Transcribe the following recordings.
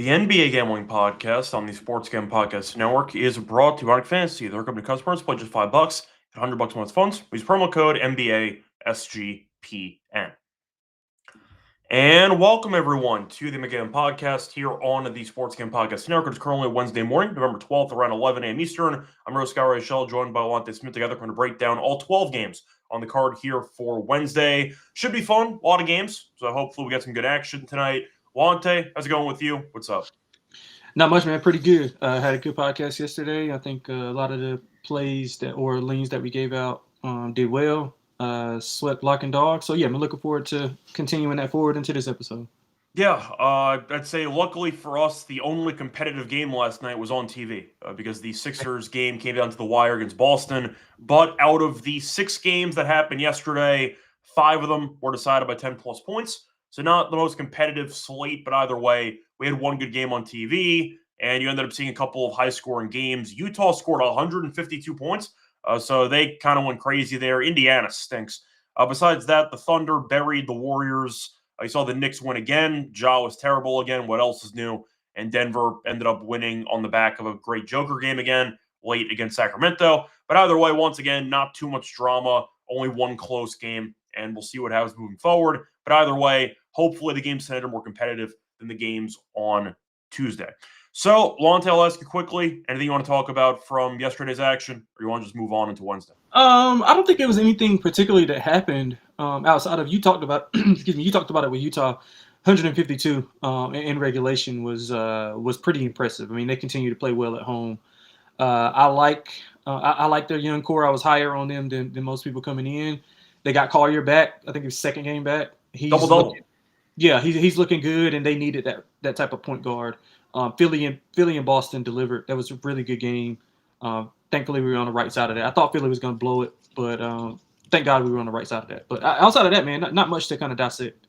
The NBA Gambling Podcast on the Sports Gambling Podcast Network is brought to you by Underdog Fantasy. Their company customers play just $5, get $100 worth of funds. Use promo code NBA SGPN. And welcome everyone to the McGann Podcast here on the Sports Gambling Podcast Network. It's currently Wednesday morning, November 12th, around 11 a.m. Eastern. I'm your host, Reichel, joined by Lonte Smith. Together, we're going to break down all 12 games on the card here for Wednesday. Should be fun, a lot of games, so hopefully we get some good action tonight. Lonte, how's it going with you? What's up? Not much, man. Pretty good. Had a good podcast yesterday. I think a lot of the plays or leans that we gave out did well. Swept lock and dog. So, yeah, I'm looking forward to continuing that forward into this episode. Yeah, I'd say luckily for us, the only competitive game last night was on TV because the Sixers game came down to the wire against Boston. But out of the 6 games that happened yesterday, 5 of them were decided by 10-plus points. So not the most competitive slate, but either way, we had one good game on TV, and you ended up seeing a couple of high-scoring games. Utah scored 152 points, so they kind of went crazy there. Indiana stinks. Besides that, the Thunder buried the Warriors. You saw the Knicks win again. Ja was terrible again. What else is new? And Denver ended up winning on the back of a great Joker game again, late against Sacramento. But either way, once again, not too much drama, only one close game, and we'll see what happens moving forward. But either way, hopefully the games tonight are more competitive than the games on Tuesday. So, Lonte, I'll ask you quickly, anything you want to talk about from yesterday's action, or you want to just move on into Wednesday? I don't think there was anything particularly that happened outside of you talked about. Excuse me, you talked about it with Utah. 152 in regulation was pretty impressive. I mean, they continue to play well at home. I like their young core. I was higher on them than most people coming in. They got Collier back. I think his second game back. Double. Yeah, he's looking good, and they needed that type of point guard. Philly and Boston delivered. That was a really good game. Thankfully, we were on the right side of that. I thought Philly was going to blow it, but thank God we were on the right side of that. But outside of that, man, not much to kind of dissect.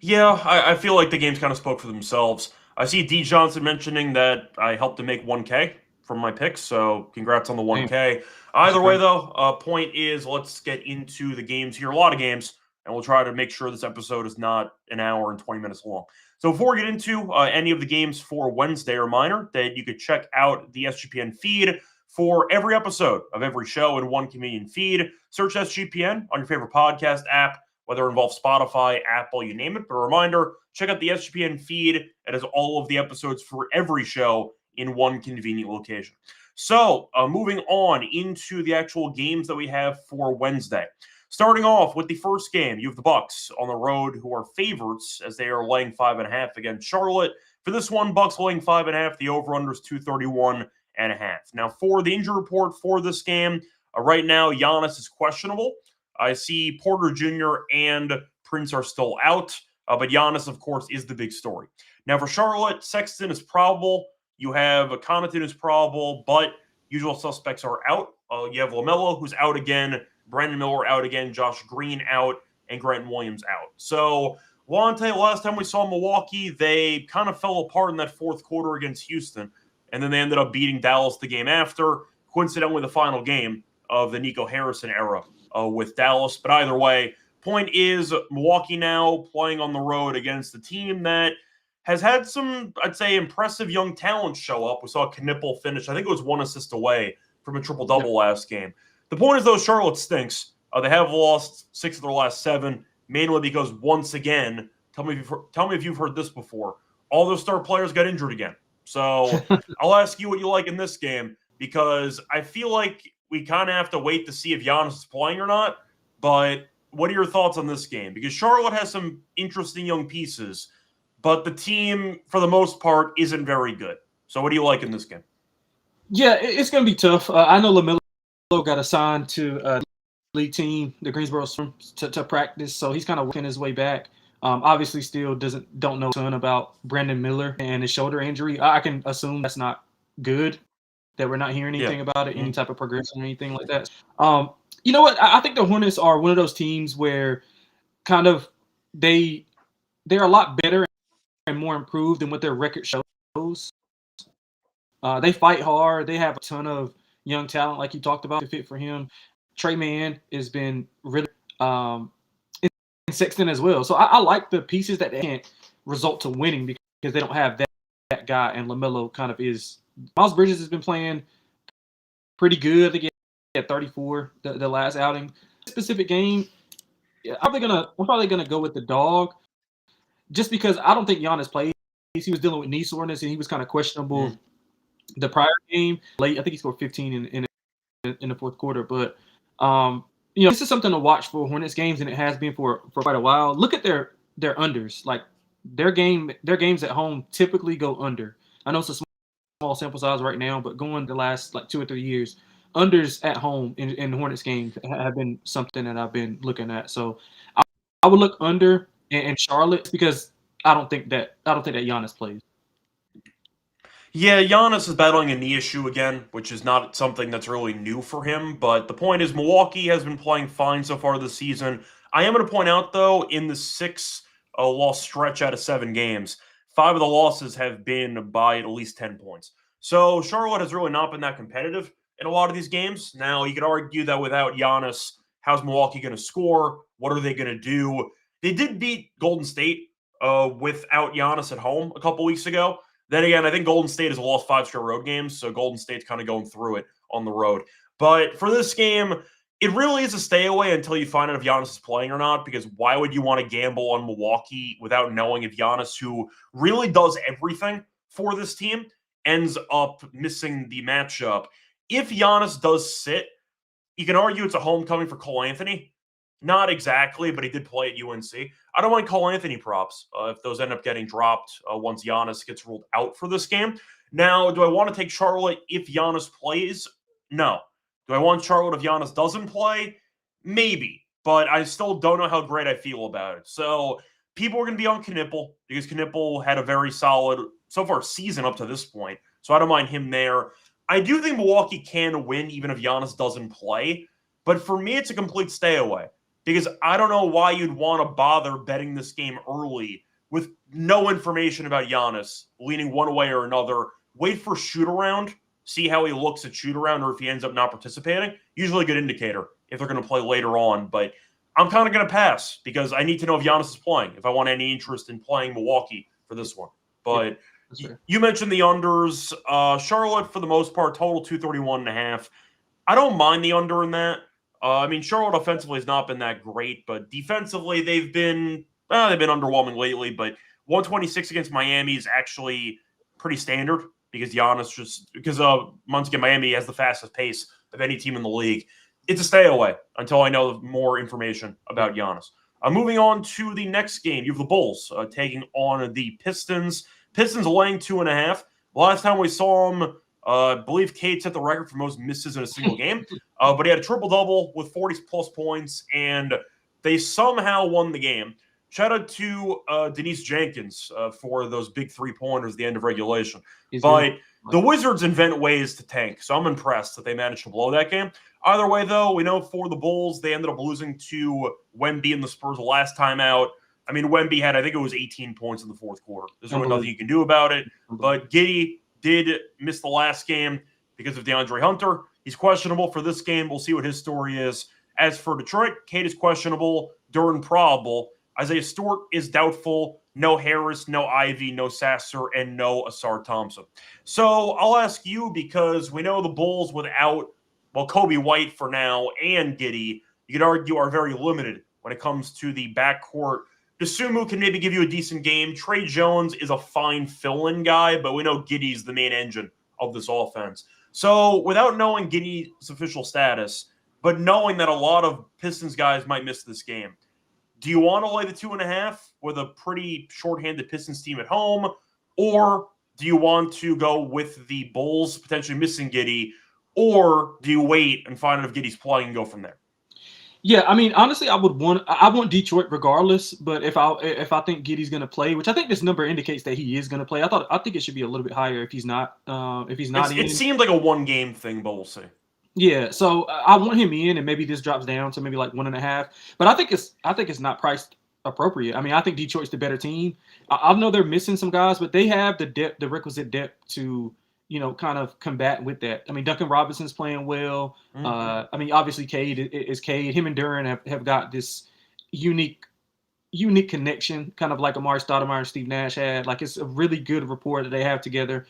Yeah, I feel like the games kind of spoke for themselves. I see D. Johnson mentioning that I helped him make 1K from my picks, so congrats on the 1K. Either way, though, point is let's get into the games here. A lot of games, and we'll try to make sure this episode is not an hour and 20 minutes long. So before we get into any of the games for Wednesday, a reminder that you could check out the SGPN feed for every episode of every show in one convenient feed. Search SGPN on your favorite podcast app, whether it involves Spotify, Apple, you name it. But a reminder, check out the SGPN feed. It has all of the episodes for every show in one convenient location. So moving on into the actual games that we have for Wednesday. Starting off with the first game, you have the Bucks on the road, who are favorites as they are laying 5.5 against Charlotte. For this one, Bucks laying 5.5. The over/under is 231.5. Now, for the injury report for this game, right now Giannis is questionable. I see Porter Jr. and Prince are still out, but Giannis, of course, is the big story. Now, for Charlotte, Sexton is probable. You have Connaughton is probable, but usual suspects are out. You have LaMelo, who's out again. Brandon Miller out again, Josh Green out, and Grant Williams out. So, Lonte, last time we saw Milwaukee, they kind of fell apart in that fourth quarter against Houston, and then they ended up beating Dallas the game after, coincidentally the final game of the Nico Harrison era with Dallas. But either way, point is Milwaukee now playing on the road against a team that has had some, I'd say, impressive young talent show up. We saw Knipple finish, I think it was 1 assist away from a triple-double last game. The point is, though, Charlotte stinks. They have lost 6 of their last 7, mainly because, once again, tell me if you've heard this before, all those star players got injured again. So I'll ask you what you like in this game, because I feel like we kind of have to wait to see if Giannis is playing or not. But what are your thoughts on this game? Because Charlotte has some interesting young pieces, but the team, for the most part, isn't very good. So what do you like in this game? Yeah, it's going to be tough. I know LaMelo got assigned to the league team, the Greensboro Storm, to practice, so he's kind of working his way back. Obviously, still don't know a ton about Brandon Miller and his shoulder injury. I can assume that's not good, that we're not hearing anything about it, any type of progression or anything like that. You know what? I think the Hornets are one of those teams where kind of they're a lot better and more improved than what their record shows. They fight hard. They have a ton of young talent, like you talked about, to fit for him. Trey Mann has been really in Sexton as well. So I like the pieces that they can't result to winning because they don't have guy, and LaMelo kind of is. Miles Bridges has been playing pretty good. I think he had 34 the last outing. Specific game, I'm probably gonna go with the dog, just because I don't think Giannis plays. He was dealing with knee soreness and he was kind of questionable the prior game. Late, I think he scored 15 in the fourth quarter. But this is something to watch for Hornets games, and it has been for quite a while. Look at their unders. Like their games at home typically go under. I know it's a small sample size right now, but going the last like 2 or 3 years, unders at home in Hornets games have been something that I've been looking at. So I would look under in Charlotte because I don't think that Giannis plays. Yeah, Giannis is battling a knee issue again, which is not something that's really new for him. But the point is, Milwaukee has been playing fine so far this season. I am going to point out, though, in the 6 loss stretch out of 7 games, 5 of the losses have been by at least 10 points. So Charlotte has really not been that competitive in a lot of these games. Now, you could argue that without Giannis, how's Milwaukee going to score? What are they going to do? They did beat Golden State without Giannis at home a couple weeks ago. Then again, I think Golden State has lost 5 straight road games, so Golden State's kind of going through it on the road. But for this game, it really is a stay away until you find out if Giannis is playing or not, because why would you want to gamble on Milwaukee without knowing if Giannis, who really does everything for this team, ends up missing the matchup? If Giannis does sit, you can argue it's a homecoming for Cole Anthony. Not exactly, but he did play at UNC. I don't mind Cole Anthony props if those end up getting dropped once Giannis gets ruled out for this game. Now, do I want to take Charlotte if Giannis plays? No. Do I want Charlotte if Giannis doesn't play? Maybe, but I still don't know how great I feel about it. So people are going to be on Knippel because Knippel had a very solid, so far, season up to this point. So I don't mind him there. I do think Milwaukee can win even if Giannis doesn't play. But for me, it's a complete stay away. Because I don't know why you'd want to bother betting this game early with no information about Giannis, leaning one way or another. Wait for shoot-around, see how he looks at shoot-around, or if he ends up not participating. Usually a good indicator if they're going to play later on. But I'm kind of going to pass because I need to know if Giannis is playing, if I want any interest in playing Milwaukee for this one. But you mentioned the unders. Charlotte, for the most part, total 231.5. I don't mind the under in that. Charlotte offensively has not been that great, but defensively they've been underwhelming lately. But 126 against Miami is actually pretty standard because once again Miami has the fastest pace of any team in the league. It's a stay away until I know more information about Giannis. Moving on to the next game, you have the Bulls taking on the Pistons. Pistons laying 2.5. Last time we saw them, I believe Cade set the record for most misses in a single game. But he had a triple-double with 40-plus points, and they somehow won the game. Shout out to Denise Jenkins for those big three-pointers at the end of regulation. But the Wizards invent ways to tank, so I'm impressed that they managed to blow that game. Either way, though, we know for the Bulls, they ended up losing to Wemby and the Spurs the last time out. Wemby had, I think it was 18 points in the fourth quarter. There's really nothing you can do about it. But Giddey did miss the last game because of DeAndre Hunter. He's questionable for this game. We'll see what his story is. As for Detroit, Cade is questionable, Duren probable. Isaiah Stewart is doubtful. No Harris, no Ivy, no Sasser, and no Asar Thompson. So I'll ask you, because we know the Bulls without, Kobe White for now and Giddey, you could argue are very limited when it comes to the backcourt. Dosunmu can maybe give you a decent game. Trey Jones is a fine fill-in guy, but we know Giddey's the main engine of this offense. So without knowing Giddey's official status, but knowing that a lot of Pistons guys might miss this game, do you want to lay the 2.5 with a pretty shorthanded Pistons team at home? Or do you want to go with the Bulls potentially missing Giddey? Or do you wait and find out if Giddey's playing and go from there? Yeah, honestly, I want Detroit regardless. But if I think Giddey's going to play, which I think this number indicates that he is going to play, I think it should be a little bit higher if he's not. It seemed like a 1-game thing, but we'll see. Yeah, so I want him in, and maybe this drops down to maybe like 1.5. But I think it's not priced appropriate. I think Detroit's the better team. I know they're missing some guys, but they have the requisite depth to kind of combat with that. Duncan Robinson's playing well. Obviously Cade is Cade. Him and Duren have got this unique unique connection, kind of like Amari Stoudemire and Steve Nash had. Like it's a really good rapport that they have together.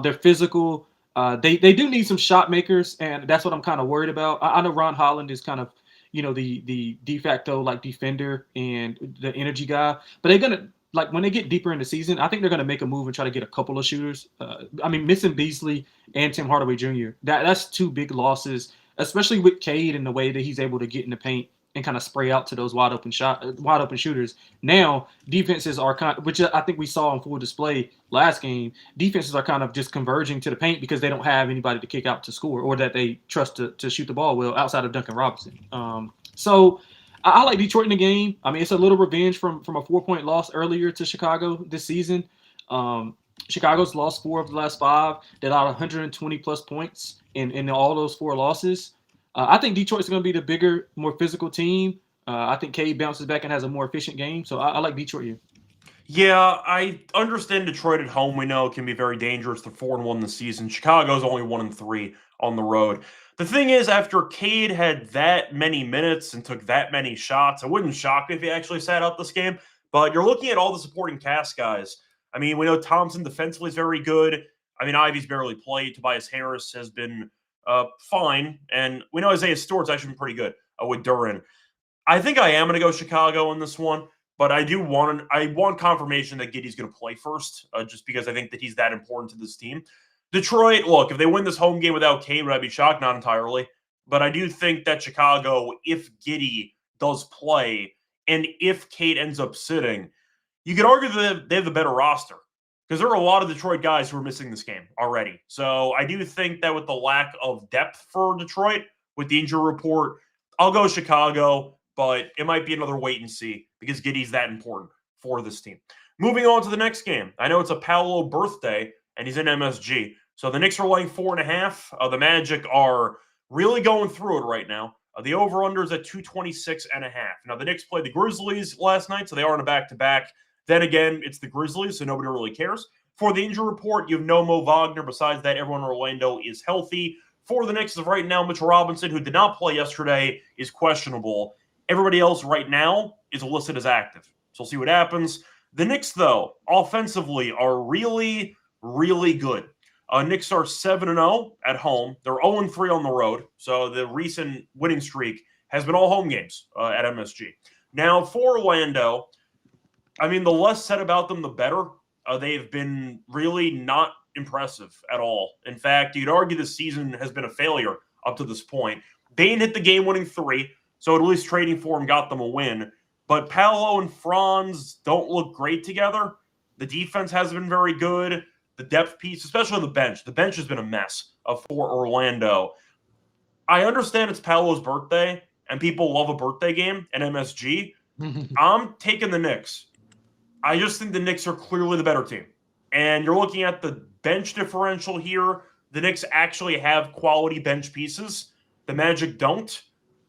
They're physical. They do need some shot makers, and that's what I'm kind of worried about. I know Ron Holland is kind of the de facto like defender and the energy guy, but they're gonna like when they get deeper in the season, I think they're gonna make a move and try to get a couple of shooters. I mean, missing Beasley and Tim Hardaway Jr. That's two big losses, especially with Cade and the way that he's able to get in the paint and kind of spray out to those wide open shooters. Now defenses are which I think we saw on full display last game. Defenses are kind of just converging to the paint because they don't have anybody to kick out to score or that they trust to shoot the ball well outside of Duncan Robinson. So I like Detroit in the game. I mean, it's a little revenge from a 4-point loss earlier to Chicago this season. Chicago's lost 4 of the last 5. They allowed 120 plus points in all those 4 losses. I think Detroit's going to be the bigger, more physical team. I think Cade bounces back and has a more efficient game. So I like Detroit here. Yeah, I understand Detroit at home. We know it can be very dangerous. They're 4-1 this season. Chicago's only 1-3 on the road. The thing is, after Cade had that many minutes and took that many shots, it wouldn't shock me if he actually sat out this game. But you're looking at all the supporting cast guys. I mean, we know Thompson defensively is very good. I mean, Ivy's barely played. Tobias Harris has been fine. And we know Isaiah Stewart's actually been pretty good with Duran. I think I am going to go Chicago in this one. But I want confirmation that Giddey's going to play first, just because I think that he's that important to this team. Detroit, look, if they win this home game without Cade, would I be shocked? Not entirely. But I do think that Chicago, if Giddey does play, and if Cade ends up sitting, you could argue that they have the better roster. Because there are a lot of Detroit guys who are missing this game already. So I do think that with the lack of depth for Detroit, with the injury report, I'll go Chicago. But it might be another wait and see because Giddey's that important for this team. Moving on to the next game. I know it's a Paolo birthday, and he's in MSG. So the Knicks are laying 4.5. The Magic are really going through it right now. The over-under is at 226.5. Now, the Knicks played the Grizzlies last night, so they are in a back-to-back. Then again, it's the Grizzlies, so nobody really cares. For the injury report, you have no Mo Wagner. Besides that, everyone in Orlando is healthy. For the Knicks, as of right now, Mitchell Robinson, who did not play yesterday, is questionable. Everybody else right now is listed as active. So we'll see what happens. The Knicks, though, offensively are really, really good. Knicks are 7-0 at home. They're 0-3 on the road. So the recent winning streak has been all home games at MSG. Now, for Orlando, I mean, the less said about them, the better. They've been really not impressive at all. In fact, you'd argue this season has been a failure up to this point. Bane hit the game-winning 3. So at least trading for him got them a win. But Paolo and Franz don't look great together. The defense hasn't been very good. The depth piece, especially on the bench. The bench has been a mess for Orlando. I understand it's Paolo's birthday, and people love a birthday game at MSG. I'm taking the Knicks. I just think the Knicks are clearly the better team. And you're looking at the bench differential here. The Knicks actually have quality bench pieces. The Magic don't.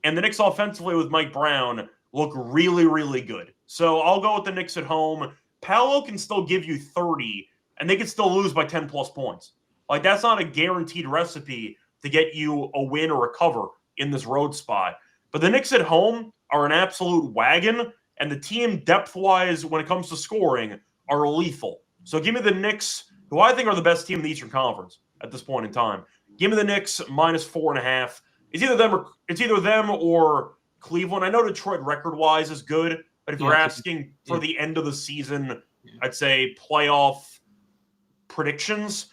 And the Knicks offensively with Mike Brown look really, really good. So I'll go with the Knicks at home. Paolo can still give you 30, and they can still lose by 10-plus points. Like, that's not a guaranteed recipe to get you a win or a cover in this road spot. But the Knicks at home are an absolute wagon, and the team depth-wise, when it comes to scoring, are lethal. So give me the Knicks, who I think are the best team in the Eastern Conference at this point in time. Give me the Knicks -4.5. It's either them or Cleveland. I know Detroit record-wise is good, but if you're asking for the end of the season, I'd say playoff predictions,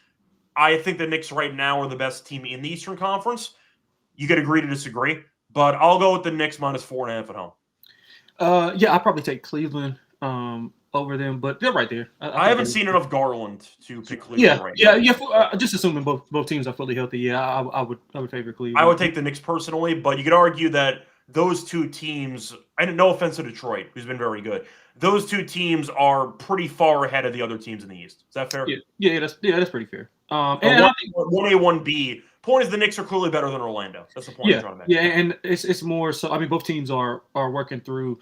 I think the Knicks right now are the best team in the Eastern Conference. You could agree to disagree, but I'll go with the Knicks -4.5 at home. Yeah, I'll probably take Cleveland over them, but they're right there. I haven't seen enough Garland to pick Cleveland right now. Yeah. Just assuming both teams are fully healthy, I would favor Cleveland. I would take the Knicks personally, but you could argue that those two teams, and no offense to Detroit, who's been very good, those two teams are pretty far ahead of the other teams in the East. Is that fair? Yeah, that's pretty fair. And I think 1A, 1B. Point is the Knicks are clearly better than Orlando. That's the point I'm trying to make. Yeah, and it's more so. I mean, both teams are working through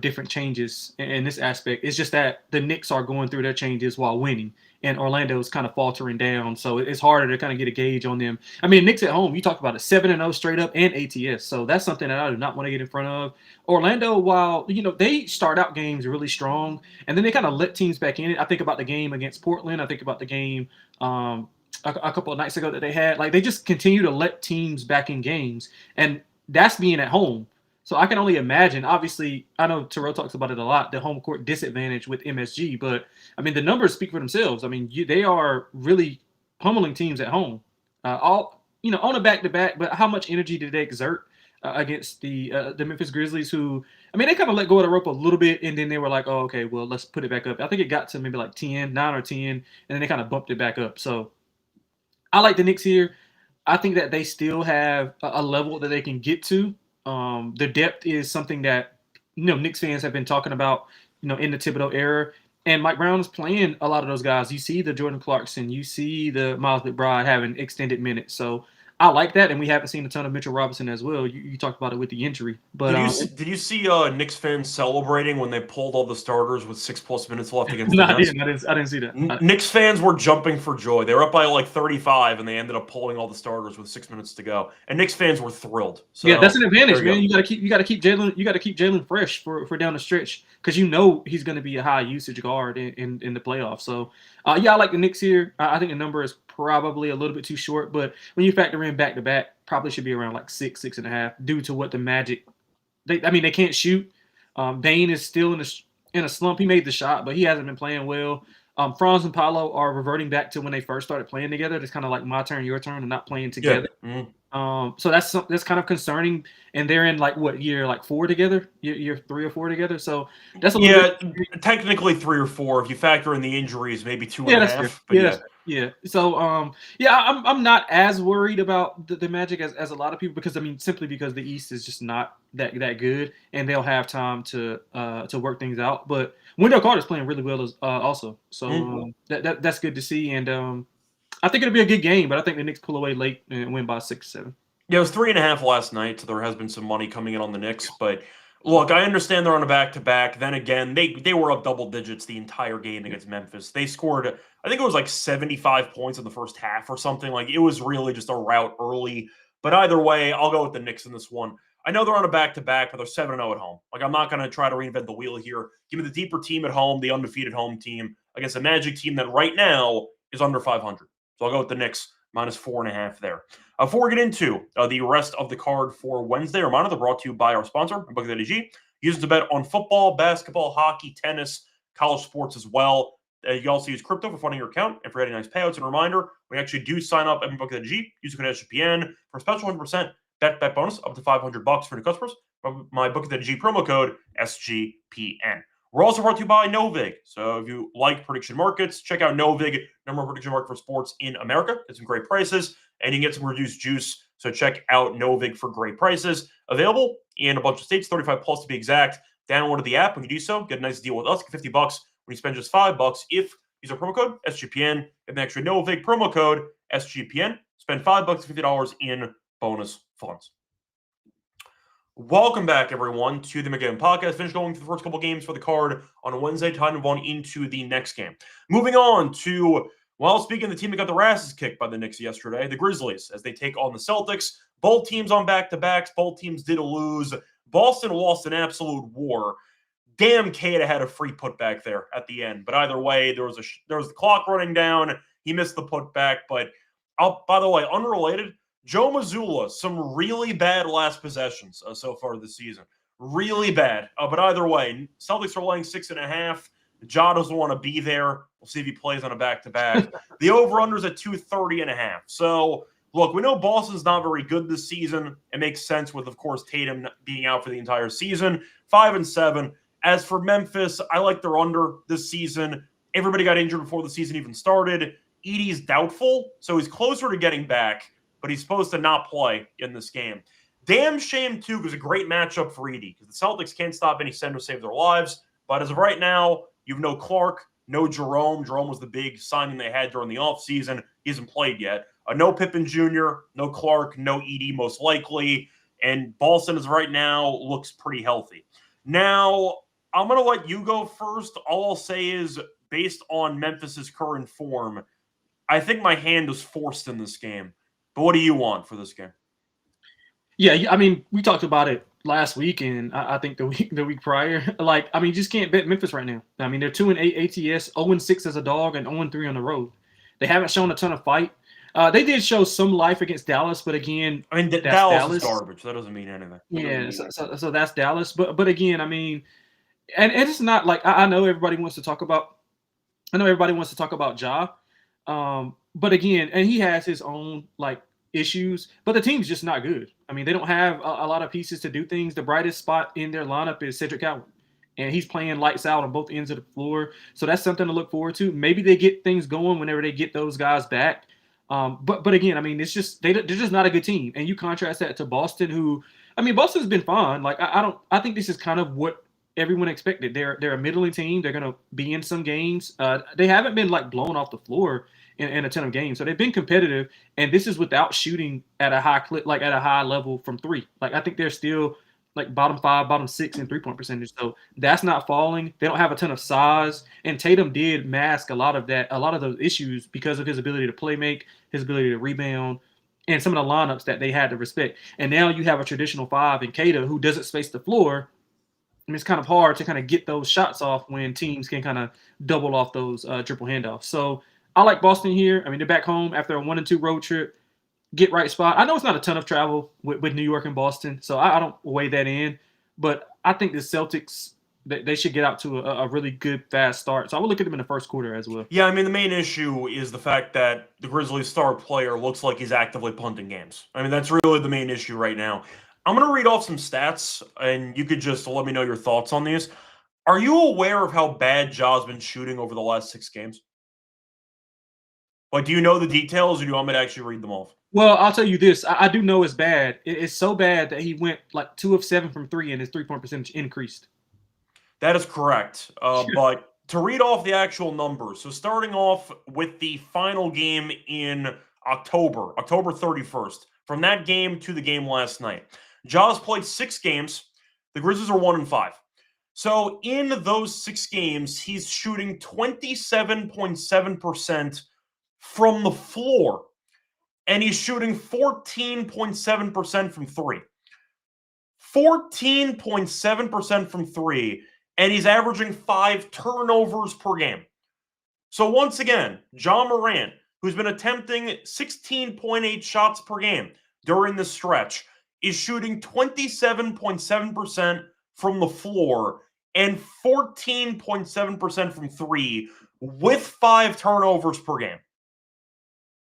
different changes in this aspect. It's just that the Knicks are going through their changes while winning, and Orlando is kind of faltering down. So it's harder to kind of get a gauge on them. I mean, Knicks at home, you talk about a 7-0 straight up and ATS. So that's something that I do not want to get in front of. Orlando, while, they start out games really strong, and then they kind of let teams back in it. I think about the game against Portland. I think about the game a couple of nights ago that they had. Like, they just continue to let teams back in games, and that's being at home. So I can only imagine. Obviously, I know Terrell talks about it a lot, the home court disadvantage with MSG. But, I mean, the numbers speak for themselves. I mean, they are really pummeling teams at home. On a back-to-back, but how much energy did they exert against the Memphis Grizzlies, who, I mean, they kind of let go of the rope a little bit, and then they were like, oh, okay, well, let's put it back up. I think it got to maybe like 9 or 10, and then they kind of bumped it back up. So I like the Knicks here. I think that they still have a level that they can get to. Their depth is something that Knicks fans have been talking about, in the Thibodeau era. And Mike Brown is playing a lot of those guys. You see the Jordan Clarkson, you see the Miles McBride having extended minutes. So I like that, and we haven't seen a ton of Mitchell Robinson as well. You talked about it with the injury, but did you see Knicks fans celebrating when they pulled all the starters with 6+ minutes left against no, the Nets? I didn't see that. Knicks fans were jumping for joy. They were up by like 35, and they ended up pulling all the starters with 6 minutes to go. And Knicks fans were thrilled. So yeah, that's an advantage, man. You got to keep Jalen fresh for down the stretch, because he's going to be a high usage guard in the playoffs. So I like the Knicks here. I think the number is probably a little bit too short, but when you factor in back to back, probably should be around like 6.5, due to what the Magic. They can't shoot. Bane is still in a slump. He made the shot, but he hasn't been playing well. Franz and Paolo are reverting back to when they first started playing together. It's kind of like my turn, your turn, and not playing together. Yeah. Mm-hmm. So that's kind of concerning. And they're in like what year, like 4 together, year 3 or 4 together. So that's a little bit. Technically 3 or 4 if you factor in the injuries, maybe 2.5. But yeah. So I'm not as worried about the Magic as a lot of people, because simply because the East is just not that good, and they'll have time to work things out. But Wendell Carter's playing really well also. So that's good to see, and I think it'll be a good game, but I think the Knicks pull away late and win by 6-7. Yeah, it was 3.5 last night, so there has been some money coming in on the Knicks. But look, I understand they're on a back-to-back. Then again, they were up double digits the entire game against Memphis. They scored, I think it was like 75 points in the first half or something. Like, it was really just a rout early. But either way, I'll go with the Knicks in this one. I know they're on a back-to-back, but they're 7-0 at home. Like, I'm not going to try to reinvent the wheel here. Give me the deeper team at home, the undefeated home team, against a Magic team that right now is under 500. So I'll go with the Knicks minus 4.5 there. Before we get into the rest of the card for Wednesday, a reminder, they're brought to you by our sponsor, Book.ag. Use it to bet on football, basketball, hockey, tennis, college sports as well. You can also use crypto for funding your account and for getting nice payouts. And a reminder, we actually do sign up at Book.ag. Use the code SGPN for a special 100% bet bonus up to $500 for new customers. My Book.ag promo code SGPN. We're also brought to you by Novig. So if you like prediction markets, check out Novig, number one prediction market for sports in America. Get some great prices, and you can get some reduced juice. So check out Novig for great prices. Available in a bunch of states, 35 plus to be exact. Download the app. When you do so, get a nice deal with us. Get $50 when you spend just $5. If you use our promo code SGPN, get an extra Novig promo code SGPN. Spend $5 to $50 in bonus funds. Welcome back, everyone, to the McGinn Podcast. Finished going through the first couple games for the card on a Wednesday, time to move on into the next game. Moving on to, speaking of the team that got their asses kicked by the Knicks yesterday, the Grizzlies, as they take on the Celtics. Both teams on back-to-backs. Both teams did lose. Boston lost an absolute war. Damn, Kata had a free putback there at the end. But either way, there was the clock running down. He missed the putback. But, by the way, unrelated, Joe Mazzulla, some really bad last possessions so far this season. Really bad. But either way, Celtics are laying 6.5. Ja doesn't want to be there. We'll see if he plays on a back-to-back. The over-under's at 230.5. So, look, we know Boston's not very good this season. It makes sense with, of course, Tatum being out for the entire season. 5-7. As for Memphis, I like their under this season. Everybody got injured before the season even started. Edey's doubtful, so he's closer to getting back, but he's supposed to not play in this game. Damn shame, too, because a great matchup for Edey, because the Celtics can't stop any center to save their lives. But as of right now, you have no Clark, no Jerome. Jerome was the big signing they had during the offseason. He hasn't played yet. No Pippen Jr., no Clark, no Edey, most likely. And Boston, as of right now, looks pretty healthy. Now, I'm going to let you go first. All I'll say is, based on Memphis's current form, I think my hand was forced in this game. But what do you want for this game? Yeah, I mean, we talked about it last week, and I think the week prior. Like, I mean, you just can't bet Memphis right now. I mean, they're 2-8 ATS, 0-6 as a dog, and 0-3 on the road. They haven't shown a ton of fight. They did show some life against Dallas, but again, I mean, that's Dallas is garbage. That doesn't mean anything. Yeah, so that's Dallas. But again, I mean, and it's not like I know everybody wants to talk about. I know everybody wants to talk about Ja, but again, and he has his own like issues, but the team's just not good. I mean, they don't have a lot of pieces to do things. The brightest spot in their lineup is Cedric Howard, and he's playing lights out on both ends of the floor. So that's something to look forward to. Maybe they get things going whenever they get those guys back. But again, I mean, it's just they're just not a good team. And you contrast that to Boston, who, I mean, Boston's been fine. Like I think this is kind of what everyone expected. They're a middling team. They're gonna be in some games. They haven't been like blown off the floor in a ton of games. So they've been competitive, and this is without shooting at a high clip, like at a high level from three. Like I think they're still like bottom 5, bottom 6 in 3-point percentage. So that's not falling. They don't have a ton of size, and Tatum did mask a lot of those issues because of his ability to play make, his ability to rebound, and some of the lineups that they had to respect. And now you have a traditional 5 in Kata who doesn't space the floor. I mean, it's kind of hard to kind of get those shots off when teams can kind of double off those triple handoffs. So I like Boston here. I mean, they're back home after a 1-2 road trip. Get right spot. I know it's not a ton of travel with New York and Boston, so I don't weigh that in. But I think the Celtics, they should get out to a really good, fast start. So I would look at them in the first quarter as well. Yeah, I mean, the main issue is the fact that the Grizzlies' star player looks like he's actively punting games. I mean, that's really the main issue right now. I'm going to read off some stats, and you could just let me know your thoughts on these. Are you aware of how bad Ja's been shooting over the last 6 games? Like, do you know the details, or do you want me to actually read them off? Well, I'll tell you this. I do know it's bad. It's so bad that he went like 2 of 7 from 3, and his 3-point percentage increased. That is correct. But to read off the actual numbers, so starting off with the final game in October 31st, from that game to the game last night, Ja's played 6 games. The Grizzlies are 1-5. So in those 6 games, he's shooting 27.7% from the floor, and he's shooting 14.7% from 3. 14.7% from 3, and he's averaging 5 turnovers per game. So once again, Ja Morant, who's been attempting 16.8 shots per game during this stretch, is shooting 27.7% from the floor and 14.7% from 3 with 5 turnovers per game.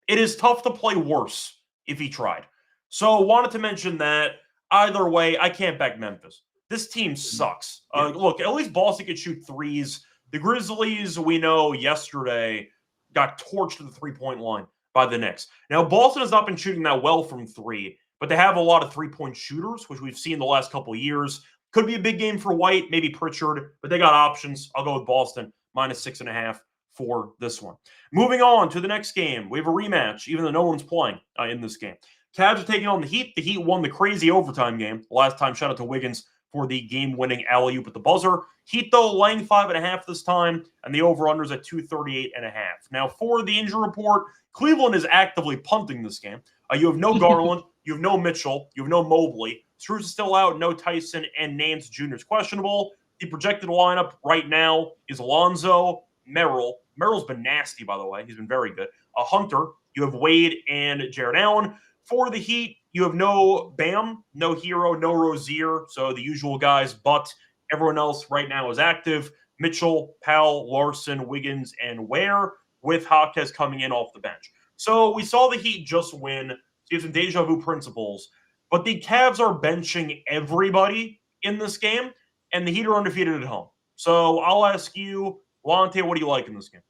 It is tough to play worse if he tried. So wanted to mention that. Either way, I can't back Memphis. This team sucks. Look, at least Boston could shoot threes. The Grizzlies, we know yesterday, got torched to the 3-point line by the Knicks. Now, Boston has not been shooting that well from 3, but they have a lot of 3-point shooters, which we've seen the last couple of years. Could be a big game for White, maybe Pritchard, but they got options. I'll go with Boston, -6.5 for this one. Moving on to the next game. We have a rematch, even though no one's playing in this game. Cavs are taking on the Heat. The Heat won the crazy overtime game. Last time, shout out to Wiggins for the game-winning alley-oop at the buzzer. Heat, though, laying 5.5 this time, and the over-under's at 238.5. Now, for the injury report, Cleveland is actively punting this game. You have no Garland, you have no Mitchell, you have no Mobley. Strus is still out, no Tyson, and Nance Jr. is questionable. The projected lineup right now is Alonzo, Merrill. Merrill's been nasty, by the way. He's been very good. Hunter, you have Wade and Jared Allen. For the Heat, you have no Bam, no Hero, no Rozier, so the usual guys, but everyone else right now is active. Mitchell, Powell, Larson, Wiggins, and Ware, with Hawkes coming in off the bench. So we saw the Heat just win. So you have some deja vu principles, but the Cavs are benching everybody in this game, and the Heat are undefeated at home. So I'll ask you, Lonte, what do you like in this game?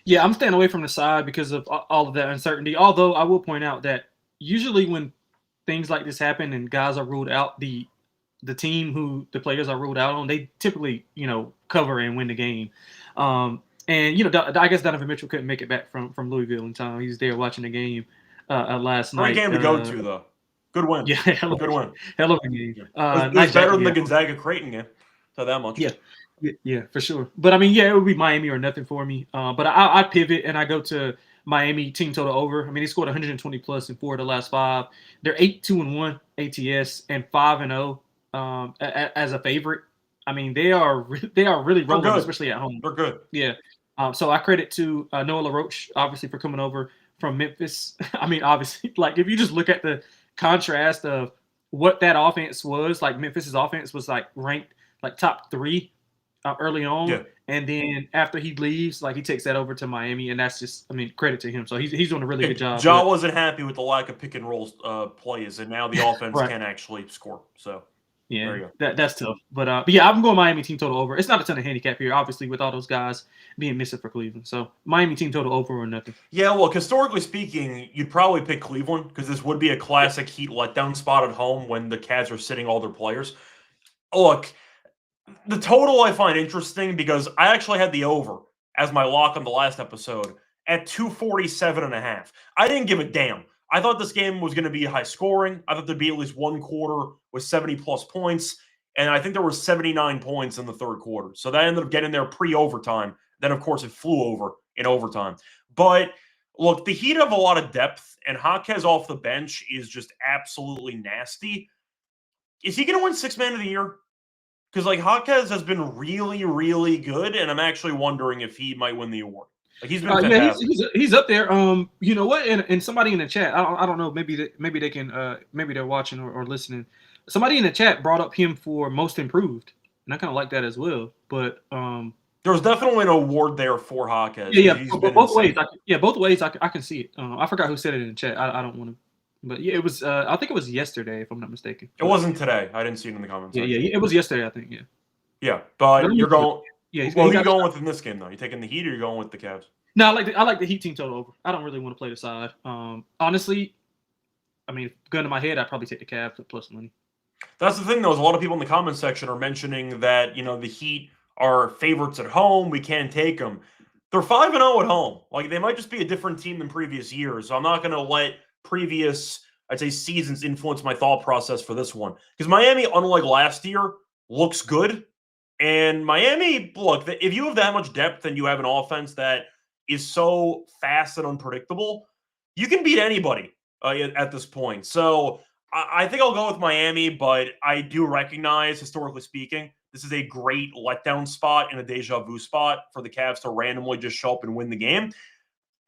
Yeah, I'm staying away from the side because of all of that uncertainty. Although I will point out that usually when things like this happen and guys are ruled out, the team who the players are ruled out on, they typically, cover and win the game. And, I guess Donovan Mitchell couldn't make it back from Louisville in time. He was there watching the game last night. Great game to go to, though. Good win. Yeah, good win. Hell of a game. It was better than the Gonzaga-Creighton game. So that much. Yeah, for sure. But I mean, yeah, it would be Miami or nothing for me. But I pivot and I go to Miami team total over. I mean, they scored 120 plus in 4 of the last 5. They're 8-2-1 ATS and 5-0 as a favorite. I mean, they are really rolling, especially at home. They're good. Yeah. So I credit to Noah LaRoche, obviously, for coming over from Memphis. I mean, obviously, like if you just look at the contrast of what that offense was, like Memphis's offense was like ranked like top 3 early on, and then after he leaves, like he takes that over to Miami, and that's just, I mean, credit to him. So he's doing a really good job. Ja wasn't happy with the lack of pick and roll plays, and now the offense can actually score. So yeah, that's tough. But yeah, I'm going Miami team total over. It's not a ton of handicap here, obviously, with all those guys being missing for Cleveland. So Miami team total over or nothing. Yeah, well, historically speaking, you'd probably pick Cleveland because this would be a classic Heat letdown spot at home when the Cavs are sitting all their players. Look, the total I find interesting because I actually had the over as my lock on the last episode at 247.5. I didn't give a damn. I thought this game was going to be high scoring. I thought there'd be at least one quarter with 70-plus points, and I think there were 79 points in the third quarter. So that ended up getting there pre-overtime. Then, of course, it flew over in overtime. But, look, the Heat have a lot of depth, and Jaquez off the bench is just absolutely nasty. Is he going to win Sixth Man of the Year? Because, like, Jaquez has been really, really good, and I'm actually wondering if he might win the award. Like, he's been fantastic. Yeah, he's up there. You know what? And somebody in the chat, I don't know, maybe they can, maybe they're watching or listening. Somebody in the chat brought up him for most improved, and I kind of like that as well. But there's definitely an award there for Jaquez. Yeah, both ways. Both ways. I can see it. I forgot who said it in the chat. I don't want to. But yeah, it was. I think it was yesterday, if I'm not mistaken. It wasn't today. I didn't see it in the comments. Yeah, it was yesterday. I think. Yeah, but you're going. Yeah, who are you going with in this game though? You taking the Heat or you going with the Cavs? No, I like the Heat team total over. I don't really want to play the side. Honestly, I mean, gun to my head, I'd probably take the Cavs at plus money. That's the thing, though. Is a lot of people in the comments section are mentioning that the Heat are favorites at home. We can't take them. They're 5-0 at home. Like, they might just be a different team than previous years. So I'm not going to let previous, I'd say, seasons influence my thought process for this one. Because Miami, unlike last year, looks good. And Miami, look, if you have that much depth and you have an offense that is so fast and unpredictable, you can beat anybody at this point. So I think I'll go with Miami, but I do recognize, historically speaking, this is a great letdown spot and a deja vu spot for the Cavs to randomly just show up and win the game.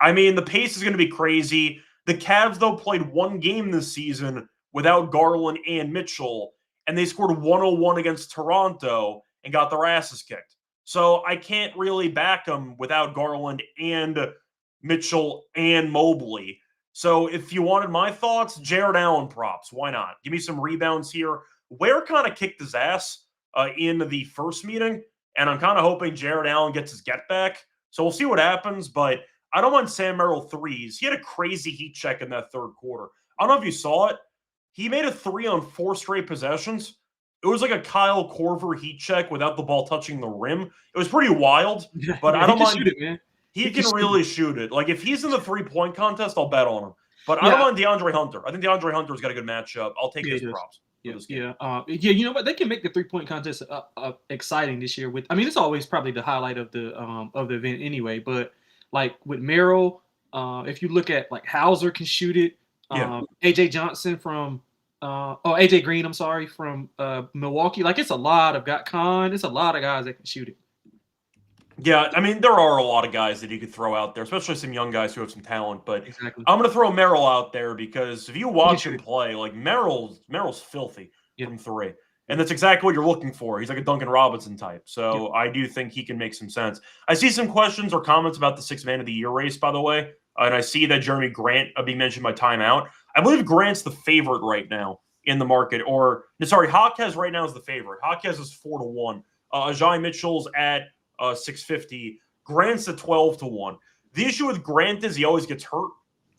I mean, the pace is going to be crazy. The Cavs, though, played one game this season without Garland and Mitchell, and they scored 101 against Toronto and got their asses kicked. So I can't really back them without Garland and Mitchell and Mobley. So if you wanted my thoughts, Jared Allen props. Why not? Give me some rebounds here. Ware kind of kicked his ass in the first meeting, and I'm kind of hoping Jared Allen gets his get back. So we'll see what happens, but I don't want Sam Merrill threes. He had a crazy heat check in that third quarter. I don't know if you saw it. He made a 3 on 4 straight possessions. It was like a Kyle Korver heat check without the ball touching the rim. It was pretty wild, but I don't mind. Shoot it, man. He can really shoot it. Like, if he's in the 3-point contest, I'll bet on him. But I don't mind DeAndre Hunter. I think DeAndre Hunter's got a good matchup. I'll take his props. Yeah. You know what? They can make the 3-point contest exciting this year. It's always probably the highlight of the event anyway. But like with Merrill, if you look at like Hauser can shoot it. AJ Johnson from AJ Green, I'm sorry, from Milwaukee. Like, it's a lot of it's a lot of guys that can shoot it. Yeah, I mean, there are a lot of guys that you could throw out there, especially some young guys who have some talent. But exactly. I'm going to throw Merrill out there because if you watch him play, like Merrill's filthy from 3. And that's exactly what you're looking for. He's like a Duncan Robinson type. So I do think he can make some sense. I see some questions or comments about the Sixth Man of the Year race, by the way. And I see that Jeremy Grant being mentioned by Timeout. I believe Grant's the favorite right now in the market. Jaquez right now is the favorite. Jaquez is 4-1. Ajay Mitchell's at 650. Grant's at 12-1. The issue with Grant is he always gets hurt,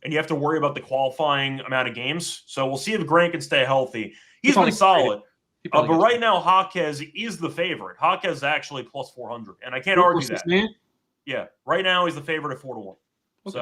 and you have to worry about the qualifying amount of games. So we'll see if Grant can stay healthy. He's been solid. But right now, Jaquez is the favorite. Jaquez is actually plus 400, and I can't argue that. Man? Yeah, right now he's the favorite at 4-1. Okay,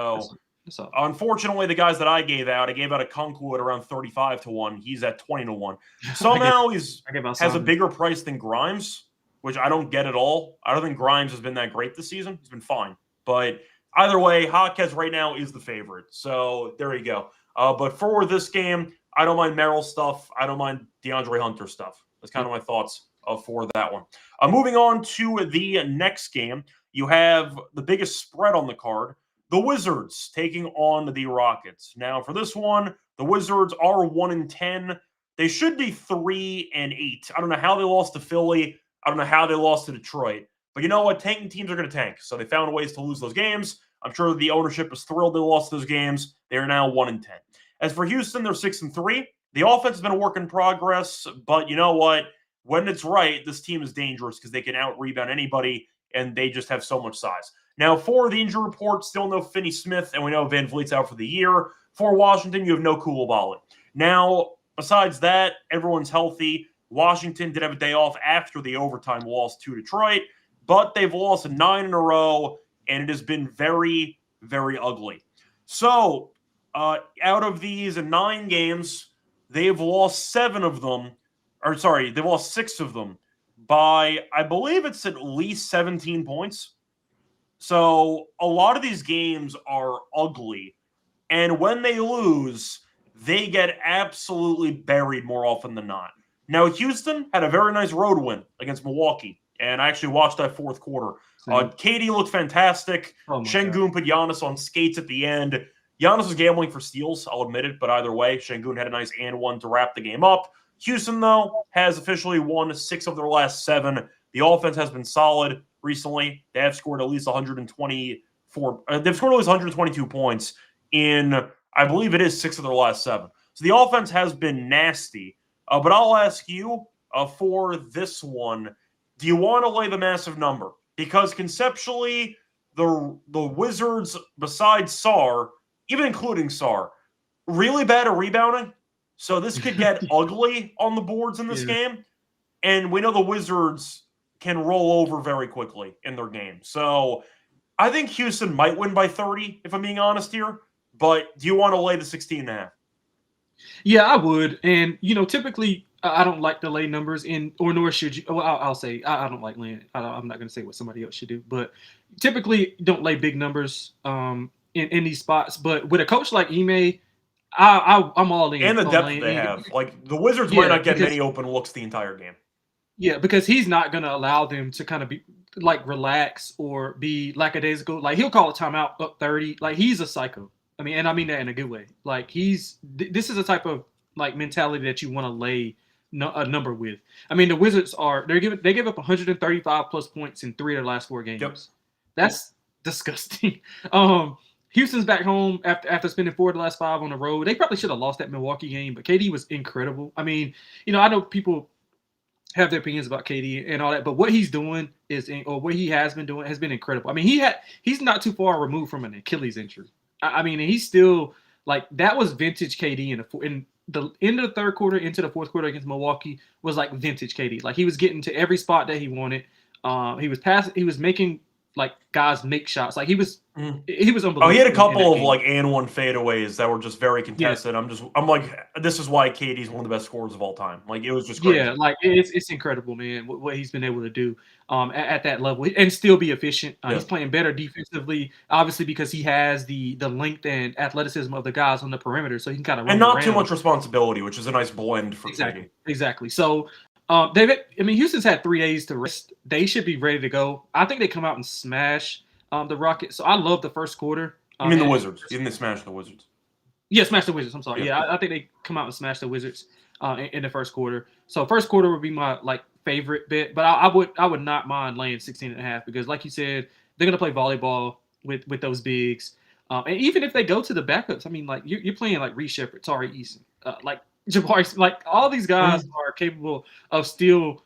so unfortunately, the guys that I gave out a Kunku at around 35-1. He's at 20-1. Somehow has a bigger price than Grimes. which I don't get at all. I don't think Grimes has been that great this season. He's been fine. But either way, Jaquez right now is the favorite. So there you go. But for this game, I don't mind Merrill stuff. I don't mind DeAndre Hunter stuff. That's kind of my thoughts for that one. Moving on to the next game, you have the biggest spread on the card. The Wizards taking on the Rockets. Now, for this one, the Wizards are 1-10. They should be 3-8. I don't know how they lost to Philly. I don't know how they lost to Detroit. But you know what? Tanking teams are going to tank. So they found ways to lose those games. I'm sure the ownership is thrilled they lost those games. They are now 1-10. As for Houston, they're 6-3. The offense has been a work in progress. But you know what? When it's right, this team is dangerous because they can out-rebound anybody, and they just have so much size. Now, for the injury report, still no Finney Smith, and we know Van Vliet's out for the year. For Washington, you have no Koulibaly. Now, besides that, everyone's healthy. Washington did have a day off after the overtime loss to Detroit, but they've lost 9 in a row, and it has been very, very ugly. So, out of these 9 games, they've lost 7 of them. Or, sorry, they've lost 6 of them by, I believe it's at least 17 points. So a lot of these games are ugly. And when they lose, they get absolutely buried more often than not. Now, Houston had a very nice road win against Milwaukee. And I actually watched that fourth quarter. KD looked fantastic. Şengün put Giannis on skates at the end. Giannis was gambling for steals, I'll admit it. But either way, Şengün had a nice and one to wrap the game up. Houston, though, has officially won 6 of their last 7. The offense has been solid recently. They have scored at least 124. They've scored at least 122 points in, I believe it is 6 of their last 7. So the offense has been nasty. But I'll ask you for this one, do you want to lay the massive number? Because conceptually, the Wizards, besides Sarr, even including Sarr, really bad at rebounding. So this could get ugly on the boards in this game. And we know the Wizards can roll over very quickly in their game. So I think Houston might win by 30, if I'm being honest here. But do you want to lay the 16.5? Yeah, I would. And, typically I don't like to lay numbers nor should you. Well, I'll say I don't like laying. I'm not going to say what somebody else should do. But typically don't lay big numbers in these spots. But with a coach like Ime, I'm all in. And the depth they have. Like, the Wizards might not get many open looks the entire game. Yeah, because he's not going to allow them to kind of be, like, relax or be lackadaisical. Like, he'll call a timeout up 30. Like, he's a psycho. I mean, and I mean that in a good way. Like, this is a type of, like, mentality that you want to lay a number with. I mean, the Wizards they give up 135 plus points in 3 of their last 4 games. Yep. That's disgusting. Houston's back home after spending 4 of the last 5 on the road. They probably should have lost that Milwaukee game, but KD was incredible. I mean, I know people have their opinions about KD and all that, but what he's doing or what he has been doing has been incredible. I mean, he's not too far removed from an Achilles injury. I mean, he's still, like, that was vintage KD in the end of the third quarter into the fourth quarter against Milwaukee was like vintage KD. Like, he was getting to every spot that he wanted. He was making, like, guys make shots. Like, he was unbelievable. Oh, he had a couple of like and one fadeaways that were just very contested. Yeah. I'm like, this is why KD's one of the best scorers of all time. Like, it was just crazy. Yeah, like, it's incredible, man, what he's been able to do at that level and still be efficient. He's playing better defensively, obviously, because he has the length and athleticism of the guys on the perimeter, so he can kind of run and not around. Too much responsibility, which is a nice blend for KD. Exactly. So, Houston's had 3 days to rest. They should be ready to go. I think they come out and smash the Rockets. So I love the first quarter. I mean the Wizards. Didn't they smash the Wizards? Yeah, smash the Wizards. I'm sorry. Yeah, I think they come out and smash the Wizards in the first quarter. So first quarter would be my, like, favorite bit. But I would not mind laying 16.5 because, like you said, they're going to play volleyball with those bigs. And even if they go to the backups, I mean, like, you're playing like Reece Shepard, Tari Eason, like Jabari, like, all these guys are capable of still,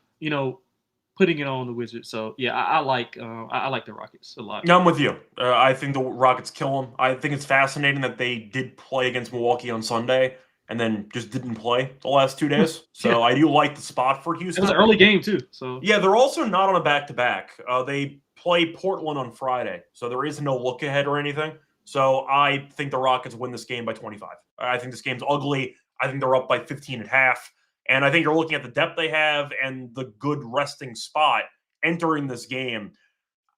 putting it on the Wizards. So yeah, I like the Rockets a lot. No, I'm with you. I think the Rockets kill them. I think it's fascinating that they did play against Milwaukee on Sunday and then just didn't play the last 2 days. So I do like the spot for Houston. It was an early game too. So yeah, they're also not on a back-to-back. They play Portland on Friday, so there is no look ahead or anything. So I think the Rockets win this game by 25. I think this game's ugly. I think they're up by 15 at half. And I think you're looking at the depth they have and the good resting spot. entering this game,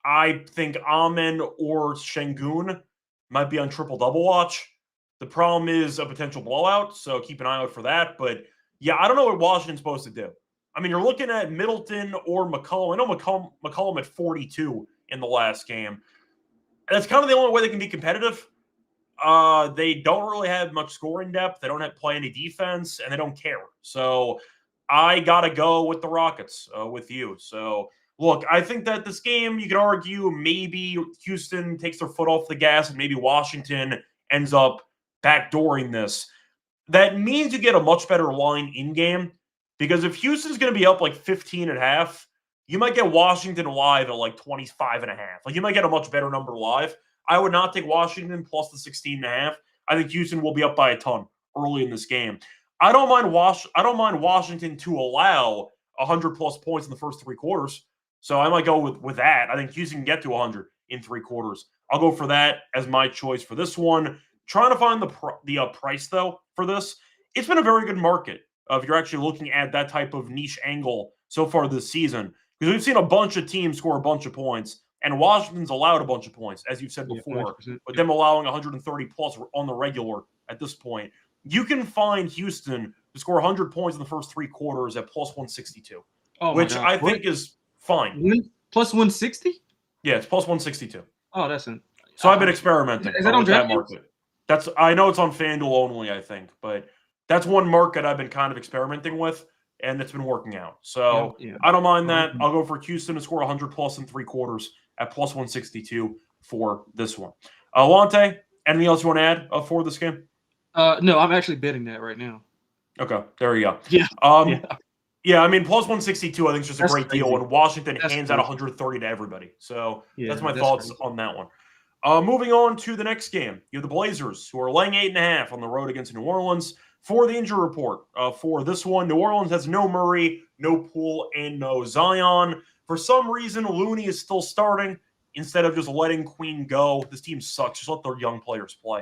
I think Amen or Şengün might be on triple-double watch. The problem is a potential blowout, so keep an eye out for that. But, yeah, I don't know what Washington's supposed to do. I mean, you're looking at Middleton or McCollum. I know McCollum at 42 in the last game. That's kind of the only way they can be competitive. They don't really have much scoring depth. They don't play any defense, and they don't care. So I got to go with the Rockets with you. So, look, I think that this game, you could argue maybe Houston takes their foot off the gas and maybe Washington ends up backdooring this. That means you get a much better line in-game because if Houston's going to be up like 15 at half, you might get Washington live at like 25 and a half. Like you might get a much better number live. I would not take Washington plus the 16 and a half. I think Houston will be up by a ton early in this game. I don't mind Washington to allow 100-plus points in the first three quarters. So I might go with that. I think Houston can get to 100 in three quarters. I'll go for that as my choice for this one. Trying to find the price, though, for this. It's been a very good market if you're actually looking at that type of niche angle so far this season. Because we've seen a bunch of teams score a bunch of points, and Washington's allowed a bunch of points, as you've said before, with them allowing 130-plus on the regular at this point. You can find Houston to score 100 points in the first three quarters at plus 162, which I think is fine. Plus 160? Yeah, it's plus 162. Oh, that's it. So I've been experimenting is that on that market. I know it's on FanDuel only, I think, but that's one market I've been kind of experimenting with, and it's been working out. So I don't mind that. I'll go for Houston to score 100-plus in three quarters at plus 162 for this one. Lonte, anything else you want to add for this game? No, I'm actually betting that right now. Okay, there you go. Yeah. Yeah, I mean, plus 162 I think is just a great crazy. deal, and Washington hands out 130 to everybody. So that's my thoughts on that one. Moving on to the next game, you have the Blazers, who are laying 8.5 on the road against New Orleans. For the injury report for this one, New Orleans has no Murray, no Poole, and no Zion. For some reason, Looney is still starting instead of just letting Queen go. This team sucks. Just let their young players play.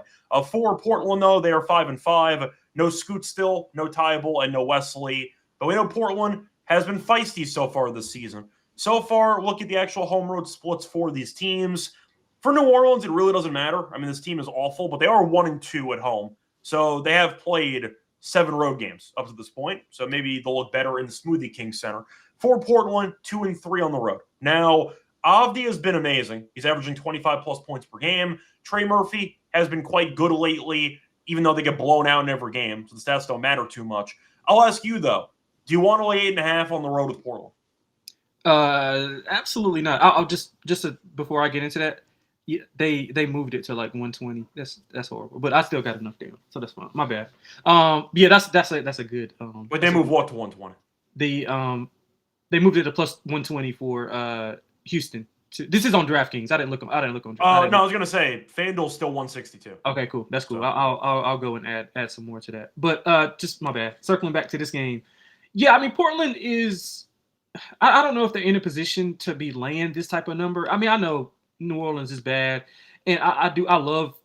For Portland, though, they are 5-5. No Scoot still, no Tybal, and no Wesley. But we know Portland has been feisty so far this season. So far, look at the actual home road splits for these teams. For New Orleans, it really doesn't matter. I mean, this team is awful, but they are 1-2 at home. So they have played 7 road games up to this point. So maybe they'll look better in the Smoothie King Center. For Portland, 2-3 on the road. Now, Avdi has been amazing. He's averaging 25-plus points per game. Trey Murphy has been quite good lately, even though they get blown out in every game. So the stats don't matter too much. I'll ask you, though. Do you want to lay 8.5 on the road with Portland? Absolutely not. I'll just before I get into that, they moved it to like 120. That's horrible. But I still got enough down, so that's fine. My bad. That's a good. But they moved what to 120? They moved it to plus 120 for Houston. This is on DraftKings. I didn't look on. No, I was gonna say FanDuel's still 162. Okay, cool. That's cool. So. I'll go and add some more to that. But just my bad. Circling back to this game. Yeah, I mean, Portland is – I don't know if they're in a position to be laying this type of number. I mean, I know New Orleans is bad, and I love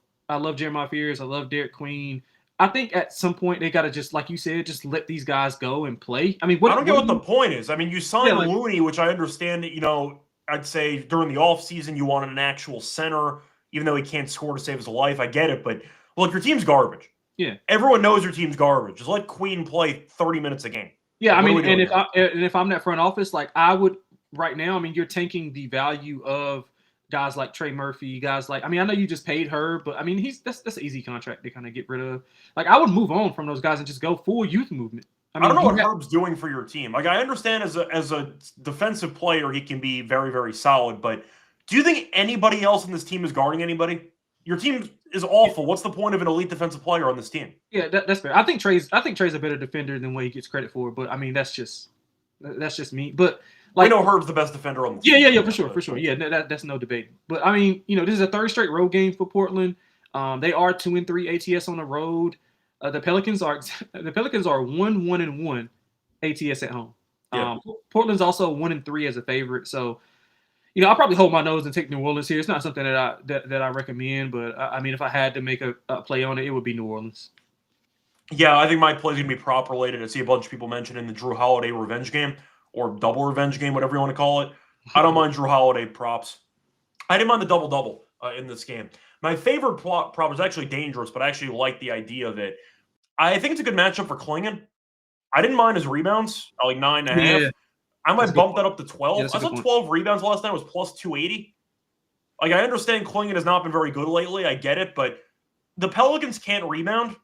Jeremiah Fears. I love Derek Queen. I think at some point they got to just, like you said, just let these guys go and play. I mean, I don't get what the point is. I mean, you signed Looney, which I understand that, I'd say during the offseason you wanted an actual center, even though he can't score to save his life. I get it, but look, your team's garbage. Yeah. Everyone knows your team's garbage. Just let Queen play 30 minutes a game. Yeah, I mean, and if I'm that front office, like I would right now, I mean, you're tanking the value of guys like Trey Murphy, guys like, I mean, I know you just paid Herb, but I mean, that's an easy contract to kind of get rid of. Like, I would move on from those guys and just go full youth movement. I don't know what Herb's doing for your team. Like, I understand as a defensive player, he can be very, very solid, but do you think anybody else in this team is guarding anybody? Your team is awful. What's the point of an elite defensive player on this team? Yeah, that's fair. I think Trey's a better defender than what he gets credit for. But I mean, that's just me. But like, I know Herb's the best defender on the team. Yeah, for sure. Yeah, that's no debate. But I mean, this is a third straight road game for Portland. They are 2-3 ATS on the road. The Pelicans are 1-1 ATS at home. Yeah. Portland's also 1-3 as a favorite. So. I'll probably hold my nose and take New Orleans here. It's not something that I recommend, but I mean, if I had to make a play on it, it would be New Orleans. Yeah, I think my play is going to be prop related. I see a bunch of people mentioning the Drew Holiday revenge game or double revenge game, whatever you want to call it. I don't mind Drew Holiday props. I didn't mind the double-double in this game. My favorite prop is actually dangerous, but I actually like the idea of it. I think it's a good matchup for Klingon. I didn't mind his rebounds, like 9.5. Yeah, I might bump that up to yeah, 12. that's a I good saw point. 12 rebounds last night was plus 280. Like, I understand Klingon has not been very good lately. I get it, but the Pelicans can't rebound,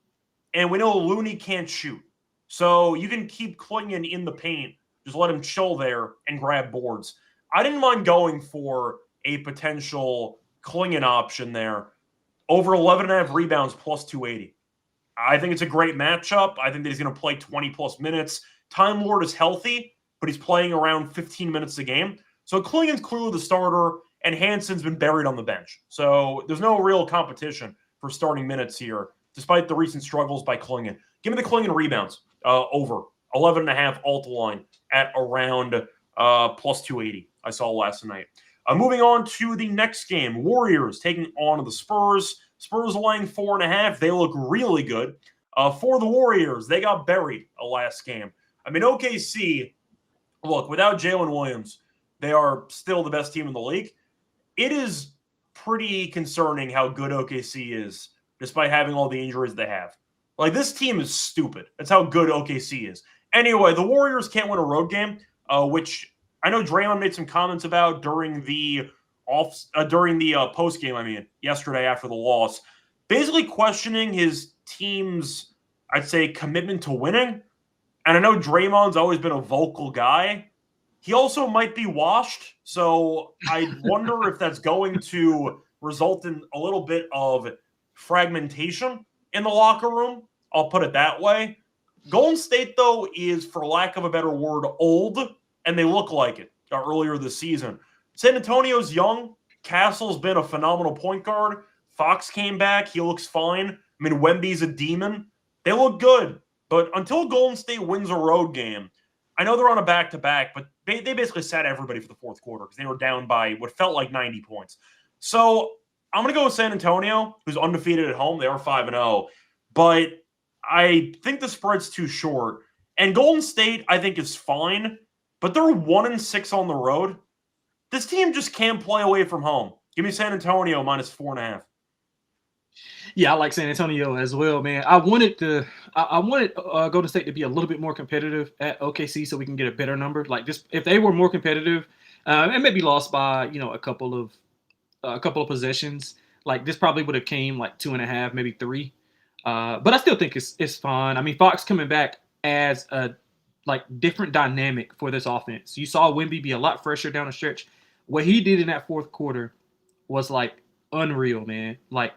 and we know Looney can't shoot. So you can keep Klingon in the paint. Just let him chill there and grab boards. I didn't mind going for a potential Klingon option there. Over 11.5 rebounds plus 280. I think it's a great matchup. I think that he's going to play 20-plus minutes. Time Lord is healthy, but he's playing around 15 minutes a game. So Klingon's clearly the starter, and Hansen's been buried on the bench. So there's no real competition for starting minutes here, despite the recent struggles by Klingon. Give me the Klingon rebounds over 11.5 alt line at around plus 280. I saw last night. Moving on to the next game, Warriors taking on the Spurs. Spurs laying 4.5. They look really good. For the Warriors, they got buried last game. I mean, OKC, look, without Jalen Williams, they are still the best team in the league. It is pretty concerning how good OKC is, despite having all the injuries they have. Like, this team is stupid. That's how good OKC is. Anyway, the Warriors can't win a road game, which I know Draymond made some comments about during the post game. I mean, yesterday after the loss, basically questioning his team's, I'd say, commitment to winning. And I know Draymond's always been a vocal guy. He also might be washed, so I wonder if that's going to result in a little bit of fragmentation in the locker room. I'll put it that way. Golden State, though, is, for lack of a better word, old, and they look like it earlier this season. San Antonio's young. Castle's been a phenomenal point guard. Fox came back. He looks fine. I mean, Wemby's a demon. They look good. But until Golden State wins a road game, I know they're on a back-to-back, but they basically sat everybody for the fourth quarter because they were down by what felt like 90 points. So I'm going to go with San Antonio, who's undefeated at home. They are 5-0. But I think the spread's too short. And Golden State, I think, is fine, but they're 1-6 on the road. This team just can't play away from home. Give me San Antonio minus 4.5. Yeah, I like San Antonio as well, man. I wanted Golden State to be a little bit more competitive at OKC so we can get a better number. Like, just if they were more competitive, and maybe lost by a couple of possessions, like this probably would have came like 2.5, maybe 3. But I still think it's fine. I mean, Fox coming back adds a different dynamic for this offense. You saw Wemby be a lot fresher down the stretch. What he did in that fourth quarter was like unreal, man. Like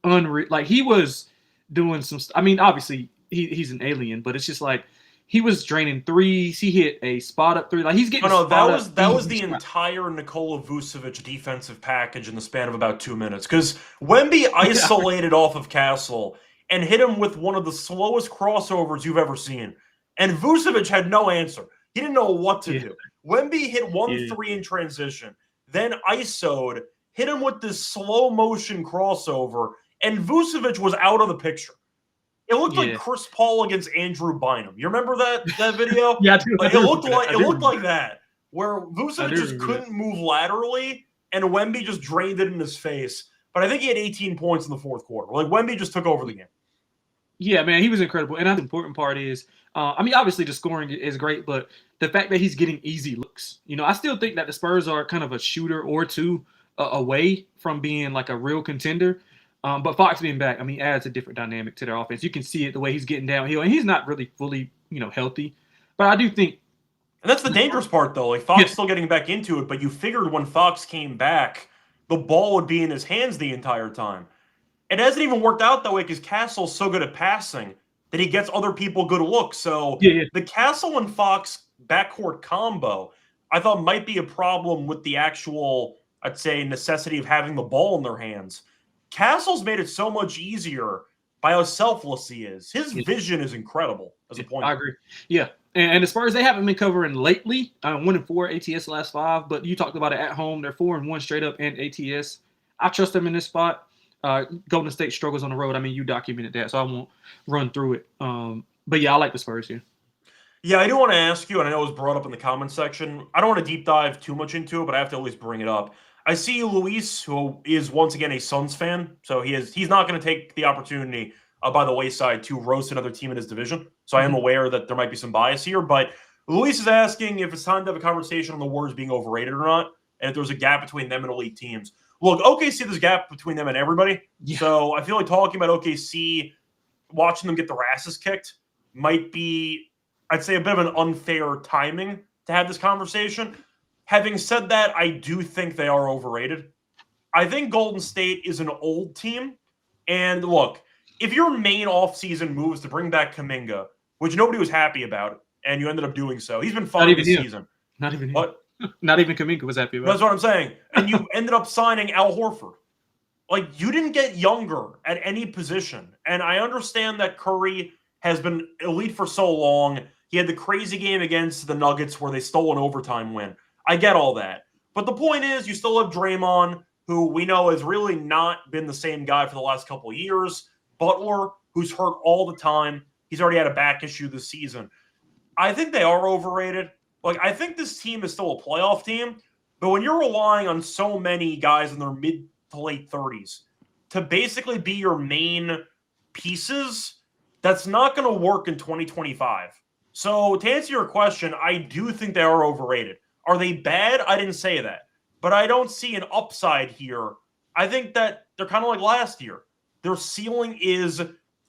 unreal. Like he was doing some. I mean, obviously he's an alien, but it's just like he was draining threes. He hit a spot up three. Like he's getting. No, that was the entire Nikola Vucevic defensive package in the span of about 2 minutes because Wemby isolated off of Castle and hit him with one of the slowest crossovers you've ever seen. And Vucevic had no answer. He didn't know what to do. Wemby hit 1-3 in transition, then iso'd, hit him with this slow motion crossover, and Vucevic was out of the picture. It looked like Chris Paul against Andrew Bynum. You remember that video? Yeah, I do. Like, it looked like that, where Vucevic just couldn't move laterally, and Wemby just drained it in his face. But I think he had 18 points in the fourth quarter. Like, Wemby just took over the game. Yeah, man, he was incredible. And the important part is, I mean, obviously the scoring is great, but the fact that he's getting easy looks. I still think that the Spurs are kind of a shooter or two away from being like a real contender. But Fox being back, I mean, adds a different dynamic to their offense. You can see it the way he's getting downhill, and he's not really fully, healthy. But I do think, and that's the dangerous part, though. Like Fox still getting back into it, but you figured when Fox came back, the ball would be in his hands the entire time. It hasn't even worked out that way because Castle's so good at passing that he gets other people good looks. So the Castle and Fox backcourt combo, I thought might be a problem with the actual, I'd say, necessity of having the ball in their hands. Castle's made it so much easier by how selfless he is. His vision is incredible as a point. I agree. Yeah. And the Spurs, they haven't been covering lately. 1-4 ATS last 5, but you talked about it at home. They're 4-1 straight up and ATS. I trust them in this spot. Golden State struggles on the road. I mean, you documented that, so I won't run through it. But yeah, I like the Spurs here. Yeah, I do want to ask you, and I know it was brought up in the comment section. I don't want to deep dive too much into it, but I have to at least bring it up. I see Luis, who is once again a Suns fan, so he's not going to take the opportunity by the wayside to roast another team in his division. So I am aware that there might be some bias here, but Luis is asking if it's time to have a conversation on the Warriors being overrated or not, and if there's a gap between them and elite teams. Look, OKC, there's a gap between them and everybody. Yeah. So I feel like talking about OKC, watching them get their asses kicked, might be, I'd say, a bit of an unfair timing to have this conversation. Having said that, I do think they are overrated. I think Golden State is an old team. And look, if your main offseason move is to bring back Kuminga, which nobody was happy about, and you ended up doing so, he's been fine this season. Not even him. But not even Kuminga was happy about. That's what I'm saying. And you ended up signing Al Horford. Like, you didn't get younger at any position. And I understand that Curry has been elite for so long. He had the crazy game against the Nuggets where they stole an overtime win. I get all that. But the point is, you still have Draymond, who we know has really not been the same guy for the last couple of years. Butler, who's hurt all the time. He's already had a back issue this season. I think they are overrated. Like, I think this team is still a playoff team. But when you're relying on so many guys in their mid to late 30s to basically be your main pieces, that's not going to work in 2025. So to answer your question, I do think they are overrated. Are they bad? I didn't say that. But I don't see an upside here. I think that they're kind of like last year. Their ceiling is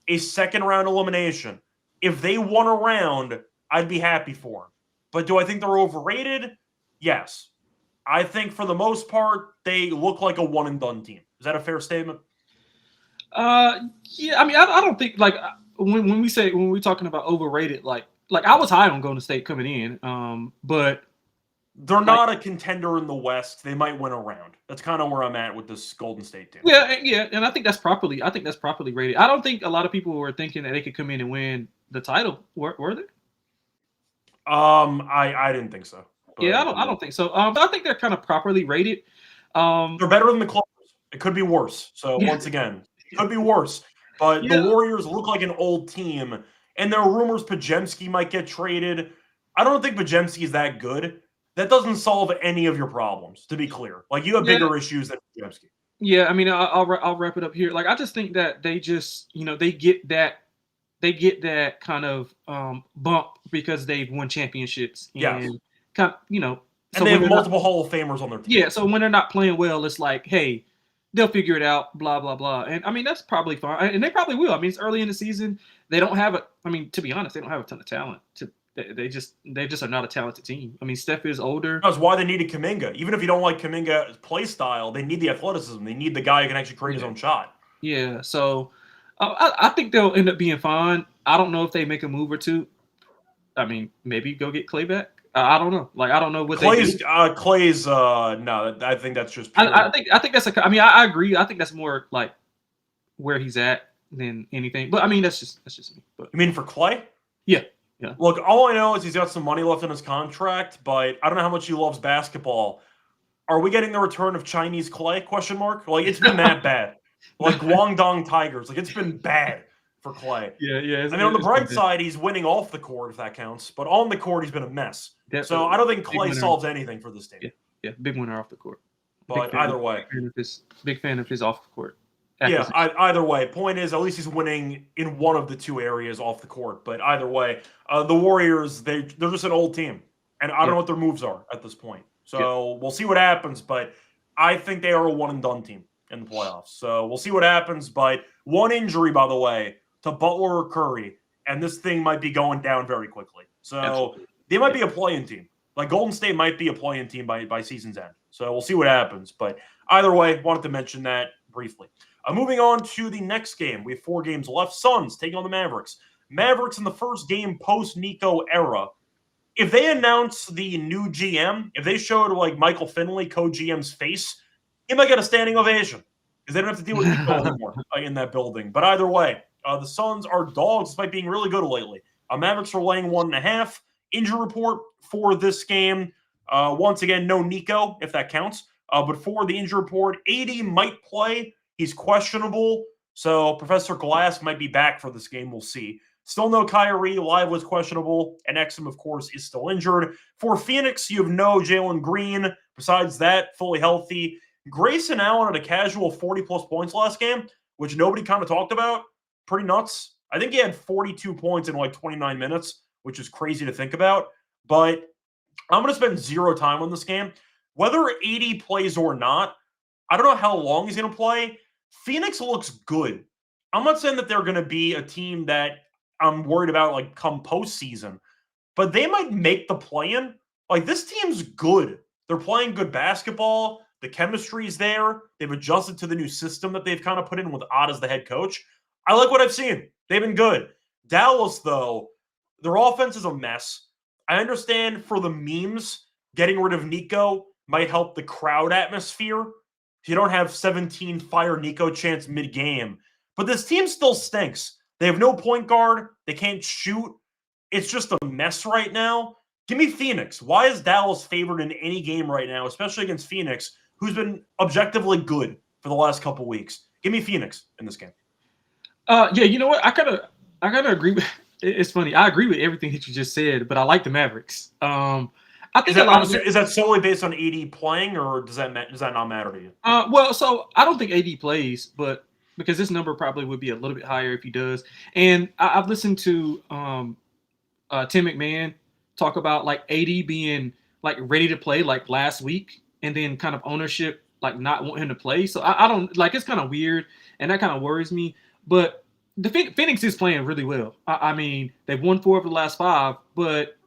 a second-round elimination. If they won a round, I'd be happy for them. But do I think they're overrated? Yes. I think for the most part, they look like a one-and-done team. Is that a fair statement? Yeah. I mean, I don't think, like, when we're talking about overrated, like I was high on Golden State coming in, but they're not a contender in the West. They might win a round. That's kind of where I'm at with this Golden State team. Yeah, and I think that's properly rated. I don't think a lot of people were thinking that they could come in and win the title. Were they? I didn't think so. Yeah, I don't think so. But I think they're kind of properly rated. They're better than the Clippers. It could be worse. So once again, it could be worse. But the Warriors look like an old team, and there are rumors Podziemski might get traded. I don't think Podziemski is that good. That doesn't solve any of your problems, to be clear. Like, you have bigger issues than Podziemski. Yeah, I mean, I'll wrap it up here. Like, I just think that they just, they get that kind of bump because they've won championships. And yes. Kind of, and they have multiple Hall of Famers on their team. Yeah, so when they're not playing well, it's like, hey, they'll figure it out, blah, blah, blah. And, I mean, that's probably fine. And they probably will. I mean, it's early in the season. They don't have to be honest, they don't have a ton of talent. They just are not a talented team. I mean, Steph is older. That's why they needed Kuminga. Even if you don't like Kuminga's play style, they need the athleticism. They need the guy who can actually create his own shot. Yeah, so I think they'll end up being fine. I don't know if they make a move or two. I mean, maybe go get Clay back. I don't know. Like, I don't know what Clay's. Clay's. No, I think that's just. Pure. I think that's a. I mean, I agree. I think that's more like where he's at than anything. But I mean, that's just me. But you mean for Clay? Yeah. Yeah. Look, all I know is he's got some money left in his contract, but I don't know how much he loves basketball. Are we getting the return of Chinese Clay? Question mark. Like, it's been that bad. Like Guangdong Tigers. Like, it's been bad for Clay. Yeah. I mean, on the bright side, he's winning off the court, if that counts. But on the court, he's been a mess. So I don't think Clay solves anything for this team. Yeah, big winner off the court. But either way. Big fan of his off the court. Yeah, either way. Point is, at least he's winning in one of the two areas off the court. But either way, the Warriors, they're just an old team. And I don't know what their moves are at this point. So we'll see what happens. But I think they are a one-and-done team in the playoffs. So we'll see what happens. But one injury, by the way, to Butler or Curry, and this thing might be going down very quickly. So they might be a play-in team. Like, Golden State might be a play-in team by season's end. So we'll see what happens. But either way, wanted to mention that briefly. Moving on to the next game. We have 4 games left. Suns taking on the Mavericks. Mavericks in the first game post-Nico era. If they announce the new GM, if they showed, like, Michael Finley, co-GM's face, he might get a standing ovation because they don't have to deal with Nico anymore in that building. But either way, the Suns are dogs despite being really good lately. Mavericks are laying 1.5. Injury report for this game. Once again, no Nico, if that counts. But for the injury report, AD might play. He's questionable, so Professor Glass might be back for this game. We'll see. Still no Kyrie. Live was questionable. And Exum, of course, is still injured. For Phoenix, you have no Jalen Green. Besides that, fully healthy. Grayson Allen had a casual 40-plus points last game, which nobody kind of talked about. Pretty nuts. I think he had 42 points in like 29 minutes, which is crazy to think about. But I'm going to spend zero time on this game. Whether AD plays or not, I don't know how long he's going to play. Phoenix looks good. I'm not saying that they're going to be a team that I'm worried about like come postseason, but they might make the play-in. Like, this team's good. They're playing good basketball. The chemistry's there. They've adjusted to the new system that they've kind of put in with Ott as the head coach. I like what I've seen. They've been good. Dallas, though, their offense is a mess. I understand for the memes, getting rid of Nico might help the crowd atmosphere. If you don't have 17 fire Nico chants mid-game. But this team still stinks. They have no point guard. They can't shoot. It's just a mess right now. Give me Phoenix. Why is Dallas favored in any game right now, especially against Phoenix, who's been objectively good for the last couple weeks? Give me Phoenix in this game. Yeah, you know what? I kind of agree with. It's funny. I agree with everything that you just said, but I like the Mavericks. I think is that solely based on AD playing, or does that not matter to you? Well, so I don't think AD plays, but because this number probably would be a little bit higher if he does. And I've listened to Tim McMahon talk about like AD being like ready to play like last week, and then kind of ownership like not want him to play. So I don't like, it's kind of weird, and that kind of worries me. But the Phoenix is playing really well. I mean, they've won 4 of the last 5, but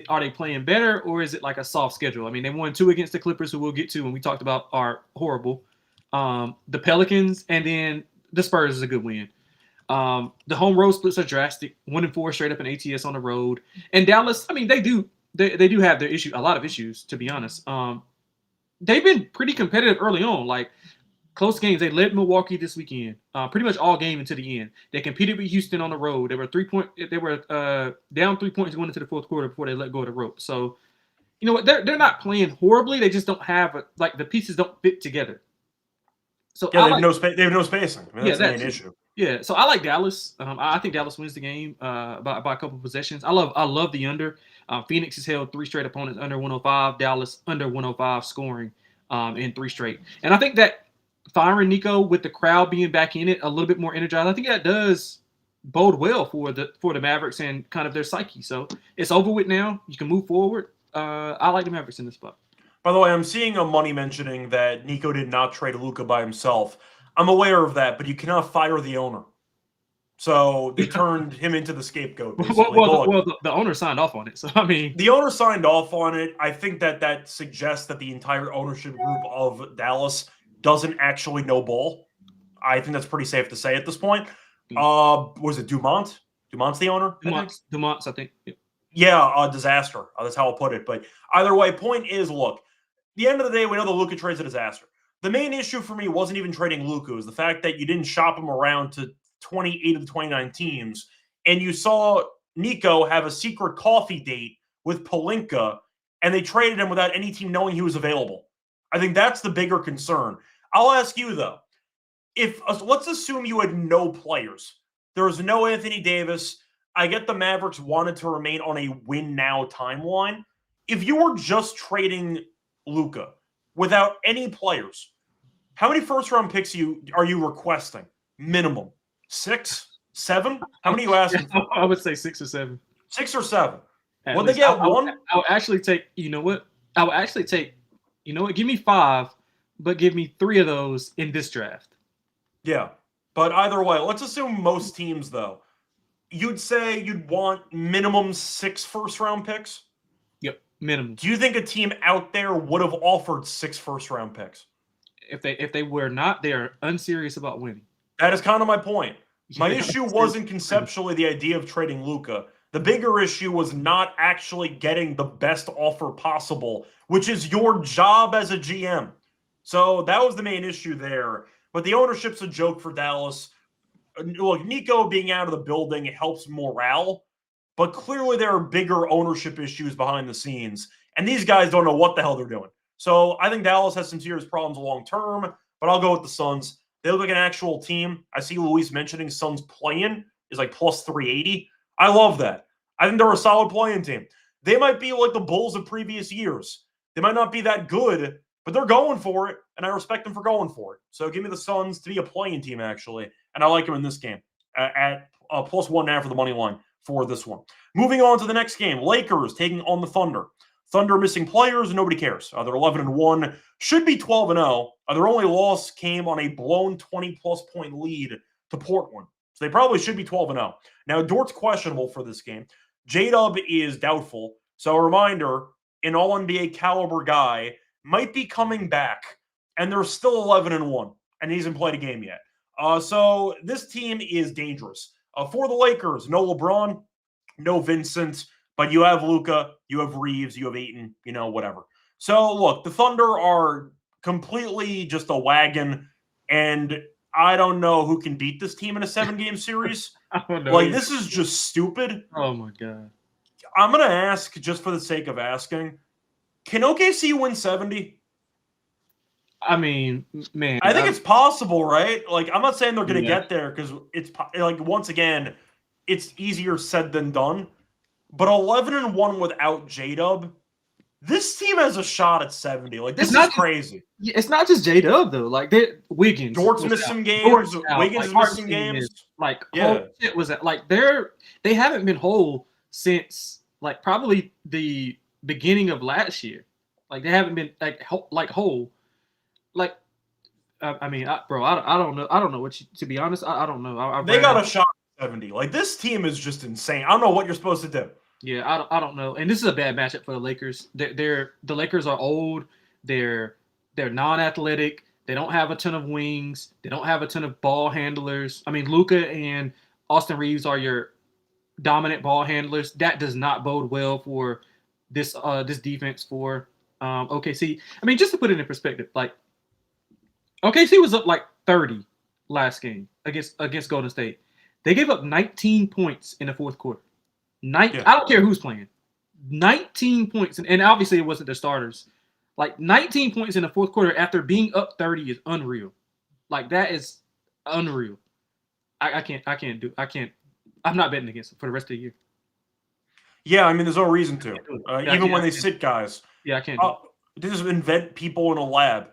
are they playing better, or is it like a soft schedule? I mean, they won 2 against the Clippers, who we'll get to when we talked about are horrible. The Pelicans, and then the Spurs is a good win. The home road splits are drastic. 1-4 straight up in ATS on the road. And Dallas, I mean, they do have their a lot of issues, to be honest. They've been pretty competitive early on, like close games. They led Milwaukee this weekend, pretty much all game into the end. They competed with Houston on the road. They were down 3 points going into the fourth quarter before they let go of the rope. So, you know what? They're not playing horribly. They just don't have the pieces don't fit together. So yeah, they have no spacing. I mean, that's the main issue. Yeah, so I like Dallas. I think Dallas wins the game by a couple of possessions. I love the under. Phoenix has held 3 straight opponents under 105. Dallas under 105 scoring in 3 straight. And I think that firing Nico with the crowd being back in it a little bit more energized, I think that does bode well for the Mavericks and kind of their psyche. So it's over with now. You can move forward. I like the Mavericks in this spot. By the way, I'm seeing a money mentioning that Nico did not trade Luka by himself. I'm aware of that, but you cannot fire the owner. So they turned him into the scapegoat, basically. Well, the owner signed off on it. So, I mean, the owner signed off on it. I think that suggests that the entire ownership group of Dallas doesn't actually know ball. I think that's pretty safe to say at this point. Was it Dumont? Dumont's the owner? Dumont's, I think. Yeah, disaster. That's how I'll put it. But either way, point is, look, the end of the day, we know the Luka trade's a disaster. The main issue for me wasn't even trading Luka. It was the fact that you didn't shop him around to 28 of the 29 teams, and you saw Nico have a secret coffee date with Pelinka, and they traded him without any team knowing he was available. I think that's the bigger concern. I'll ask you, though. Let's assume you had no players. There was no Anthony Davis. I get the Mavericks wanted to remain on a win-now timeline. If you were just trading Luka without any players, how many first-round picks are you requesting? Minimum 6, 7? How many are you asking for? I would say 6 or 7. 6 or 7. Would they get one? I would actually take. You know what? I would actually take. You know what? Give me 5, but give me 3 of those in this draft. Yeah, but either way, let's assume most teams though. You'd say you'd want minimum 6 first-round picks? Yep, minimum. Do you think a team out there would have offered 6 first-round picks? If they were not, they are unserious about winning. That is kind of my point. My issue wasn't conceptually the idea of trading Luka. The bigger issue was not actually getting the best offer possible, which is your job as a GM. So that was the main issue there. But the ownership's a joke for Dallas. Look, Nico being out of the building helps morale, but clearly there are bigger ownership issues behind the scenes, and these guys don't know what the hell they're doing. So I think Dallas has some serious problems long term, but I'll go with the Suns. They look like an actual team. I see Luis mentioning Suns playing is like plus 380. I love that. I think they're a solid playing team. They might be like the Bulls of previous years. They might not be that good, but they're going for it, and I respect them for going for it. So give me the Suns to be a playing team, actually, and I like them in this game at plus 1.5 for the money line for this one. Moving on to the next game, Lakers taking on the Thunder. Thunder missing players, nobody cares. They're 11-1, should be 12-0. Their only loss came on a blown 20-plus point lead to Portland. So they probably should be 12-0. Now, Dort's questionable for this game. J-Dub is doubtful. So a reminder, an all-NBA caliber guy might be coming back, and they're still 11-1, and he hasn't played a game yet. So this team is dangerous. For the Lakers, no LeBron, no Vincent, but you have Luka, you have Reeves, you have Ayton, whatever. So look, the Thunder are completely just a wagon, and I don't know who can beat this team in a 7-game series. I don't know. Like, this is just stupid. Oh my God. I'm going to ask, just for the sake of asking, can OKC win 70? I mean, man. I think it's possible, right? Like, I'm not saying they're going to Yeah. get there because it's like, once again, it's easier said than done. But 11-1 without J-Dub, this team has a shot at 70. Like, this is crazy. It's not just J-Dub though. Like, Wiggins. Dort's missed some games. Wiggins like, missed some games. Whole shit was that. Like, they haven't been whole since like probably the beginning of last year. Like, they haven't been like whole. Like, I mean, bro, I don't know. I don't know what to be honest. I don't know. They got a shot at 70. Like, this team is just insane. I don't know what you're supposed to do. Yeah, I don't know. And this is a bad matchup for the Lakers. The Lakers are old. They're non-athletic. They don't have a ton of wings. They don't have a ton of ball handlers. I mean, Luka and Austin Reeves are your dominant ball handlers. That does not bode well for this defense for OKC. I mean, just to put it in perspective, like OKC was up like 30 last game against Golden State. They gave up 19 points in the fourth quarter. I don't care who's playing. 19 points, and obviously it wasn't the starters. Like 19 points in the fourth quarter after being up 30 is unreal. Like, that is unreal. I can't. I'm not betting against them for the rest of the year. Yeah, I mean, there's no reason to. Even when they sit guys. Yeah, I can't. They just invent people in a lab.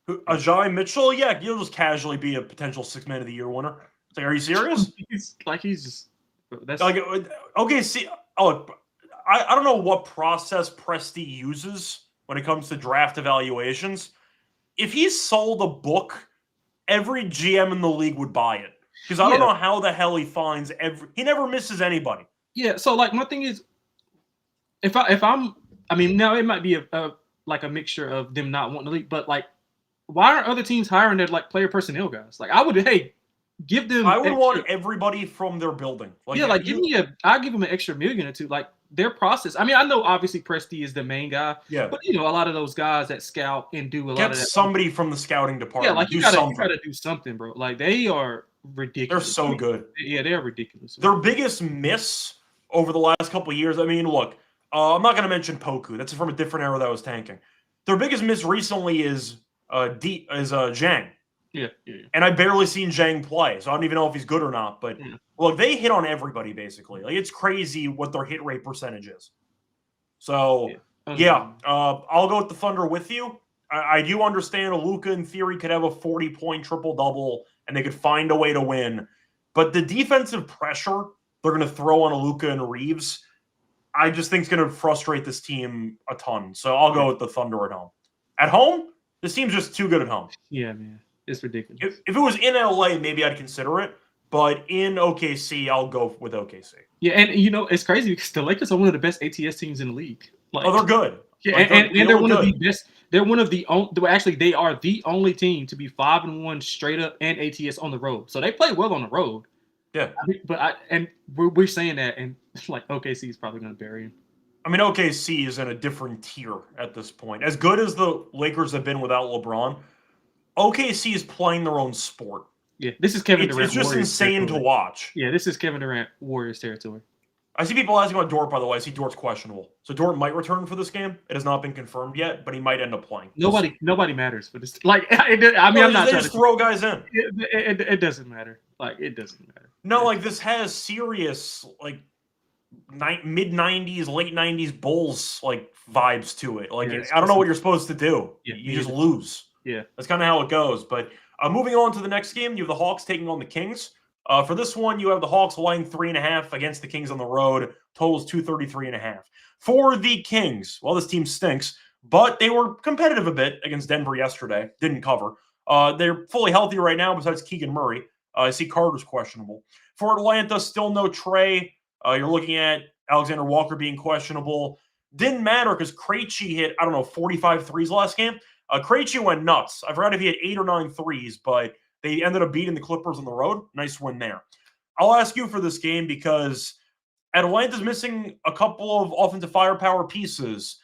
Ajay Mitchell, yeah, he'll just casually be a potential 6th Man of the Year winner. It's like, are you serious? He's just. That's like, okay. See, I don't know what process Presti uses when it comes to draft evaluations. If he sold a book, every GM in the league would buy it because I don't know how the hell he finds he never misses anybody. Yeah. So, like, my thing is, I mean, now it might be a mixture of them not wanting to league, but like, why aren't other teams hiring their like player personnel guys? Like, I would give them. I would want everybody from their building. Like, I'll give them an extra $1 million or $2 million. Like, their process. I mean, I know obviously Presti is the main guy. Yeah. But a lot of those guys that scout and do a lot of that. Get somebody from the scouting department. Yeah, like you gotta do something, bro. Like, they are ridiculous. They're so good. Yeah, they're ridiculous. Their biggest miss over the last couple of years. I mean, look, I'm not gonna mention Poku. That's from a different era that was tanking. Their biggest miss recently is Zhang. Yeah. And I barely seen Zhang play, so I don't even know if he's good or not. But look, they hit on everybody basically. Like, it's crazy what their hit rate percentage is. So I'll go with the Thunder with you. I do understand Luka in theory could have a 40-point triple-double, and they could find a way to win. But the defensive pressure they're going to throw on Luka and Reeves, I just think is going to frustrate this team a ton. So I'll go with the Thunder at home. At home, this team's just too good at home. Yeah, man. It's ridiculous. If it was in LA, maybe I'd consider it. But in OKC, I'll go with OKC. Yeah, and it's crazy because the Lakers are one of the best ATS teams in the league. Like, they're good. Yeah, like, and they're one of the best. They're one of the only. Actually, they are the only team to be 5-1 straight up and ATS on the road. So they play well on the road. Yeah, we're saying that, and like OKC is probably going to bury him. I mean, OKC is in a different tier at this point. As good as the Lakers have been without LeBron, OKC is playing their own sport. Yeah, this is Kevin Durant. It's just insane to watch. Yeah, this is Kevin Durant Warriors territory. I see people asking about Dort, by the way. I see Dort's questionable. So Dort might return for this game. It has not been confirmed yet, but he might end up playing. Nobody matters for this. Like, I'm not. They just throw guys in. It doesn't matter. Like, it doesn't matter. No, like, this has serious, like, mid 90s, late 90s Bulls like vibes to it. Like Yeah, I don't know what you're supposed to do. Yeah, You just lose. Yeah. That's kind of how it goes. But moving on to the next game, you have the Hawks taking on the Kings. For this one, you have the Hawks laying 3.5 against the Kings on the road. Totals 233.5. For the Kings, well, this team stinks, but they were competitive a bit against Denver yesterday. Didn't cover. They're fully healthy right now, besides Keegan Murray. I see Carter's questionable. For Atlanta, still no Trey. You're looking at Alexander Walker being questionable. Didn't matter because Krejci hit, 45 threes last game. Krejci went nuts. I forgot if he had 8 or 9 threes, but they ended up beating the Clippers on the road. Nice win there. I'll ask you for this game because Atlanta's missing a couple of offensive firepower pieces,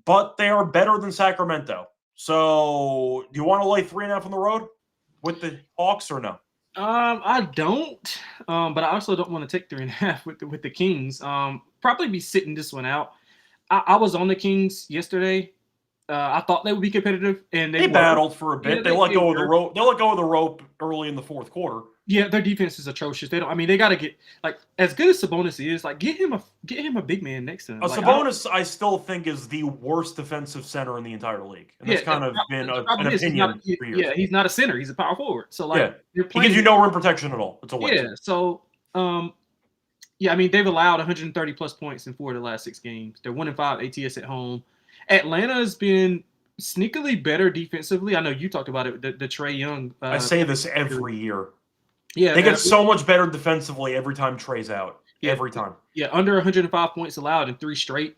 but they are better than Sacramento. So do you want to lay 3.5 on the road with the Hawks or no? I don't, but I also don't want to take 3.5 with the Kings. Probably be sitting this one out. I was on the Kings yesterday. I thought they would be competitive, and they battled for a bit. Yeah, they let go of the rope. They let go of the rope early in the fourth quarter. Yeah, their defense is atrocious. They don't. I mean, they got to get as good as Sabonis is. Get him a big man next to him. Sabonis, I still think is the worst defensive center in the entire league, and that's kind of been an opinion for years. Yeah, he's not a center. He's a power forward. So he gives you no rim protection at all. It's a waste. Yeah. So yeah, I mean they've allowed 130 plus points in 4 of the last 6 games. They're 1-5 ATS at home. Atlanta has been sneakily better defensively. I know you talked about it. The Trae Young. I say this every year. Yeah, they get so much better defensively every time Trae's out. Yeah, every time. Yeah, under 105 points allowed in 3 straight.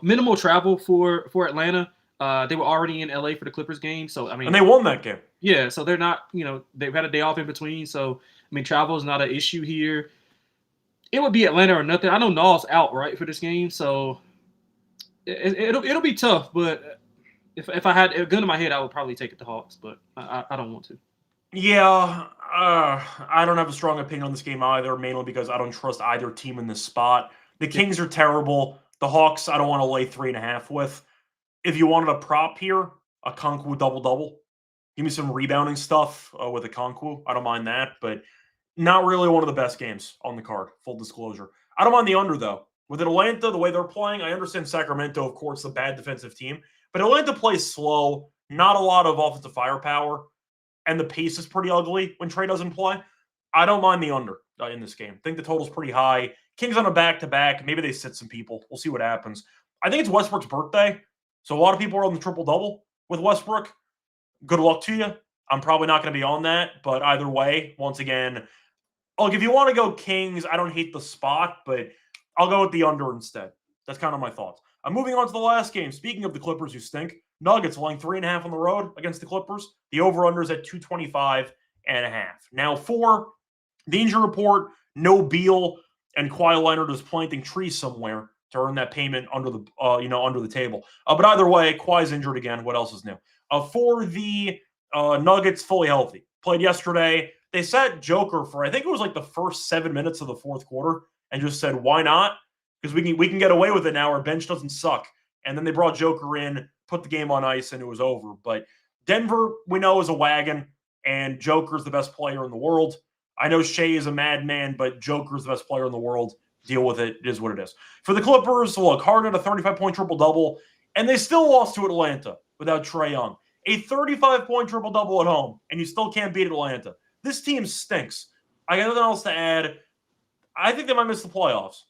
Minimal travel for Atlanta. They were already in LA for the Clippers game, so I mean, and they won that game. Yeah, so they're not. They've had a day off in between, so I mean, travel is not an issue here. It would be Atlanta or nothing. I know Nall's out right for this game, so it'll be tough. But if I had a gun in my head, I would probably take it to Hawks, but I don't want to. Yeah, I don't have a strong opinion on this game either, mainly because I don't trust either team in this spot. The Kings are terrible. The Hawks, I don't want to lay 3.5 with. If you wanted a prop here, a Konkwu double-double. Give me some rebounding stuff with a Konkwu. I don't mind that, but not really one of the best games on the card, full disclosure. I don't mind the under, though. With Atlanta, the way they're playing, I understand Sacramento, of course, a bad defensive team, but Atlanta plays slow, not a lot of offensive firepower, and the pace is pretty ugly when Trae doesn't play. I don't mind the under in this game. I think the total's pretty high. Kings on a back-to-back. Maybe they sit some people. We'll see what happens. I think it's Westbrook's birthday, so a lot of people are on the triple-double with Westbrook. Good luck to you. I'm probably not going to be on that, but either way, once again, look, if you want to go Kings, I don't hate the spot, but I'll go with the under instead. That's kind of my thoughts. I'm moving on to the last game. Speaking of the Clippers who stink, Nuggets laying 3.5 on the road against the Clippers. The over-under is at 225.5. Now, for the injury report, no Beal, and Kawhi Leonard is planting trees somewhere to earn that payment under the under the table. But either way, Kawhi's injured again. What else is new? For the Nuggets, fully healthy. Played yesterday. They sat Joker for, I think it was like the first 7 minutes of the fourth quarter and just said, why not? Because we can get away with it now. Our bench doesn't suck. And then they brought Joker in, put the game on ice, and it was over. But Denver, we know, is a wagon, and Joker's the best player in the world. I know Shea is a madman, but Joker's the best player in the world. Deal with it. It is what it is. For the Clippers, look, Harden a 35-point triple-double, and they still lost to Atlanta without Trae Young. A 35-point triple-double at home, and you still can't beat Atlanta. This team stinks. I got nothing else to add. I think they might miss the playoffs.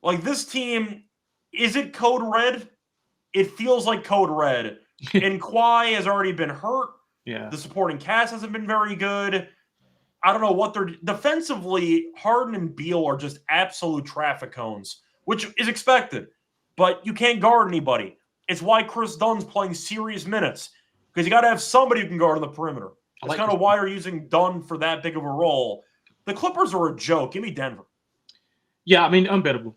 Like, this team, is it code red? It feels like code red. And Kawhi has already been hurt. Yeah. The supporting cast hasn't been very good. I don't know what they're defensively. Harden and Beal are just absolute traffic cones, which is expected. But you can't guard anybody. It's why Chris Dunn's playing serious minutes, because you got to have somebody who can guard on the perimeter. That's kind of why you're using Dunn for that big of a role. The Clippers are a joke. Give me Denver. Yeah, I mean, unbettable.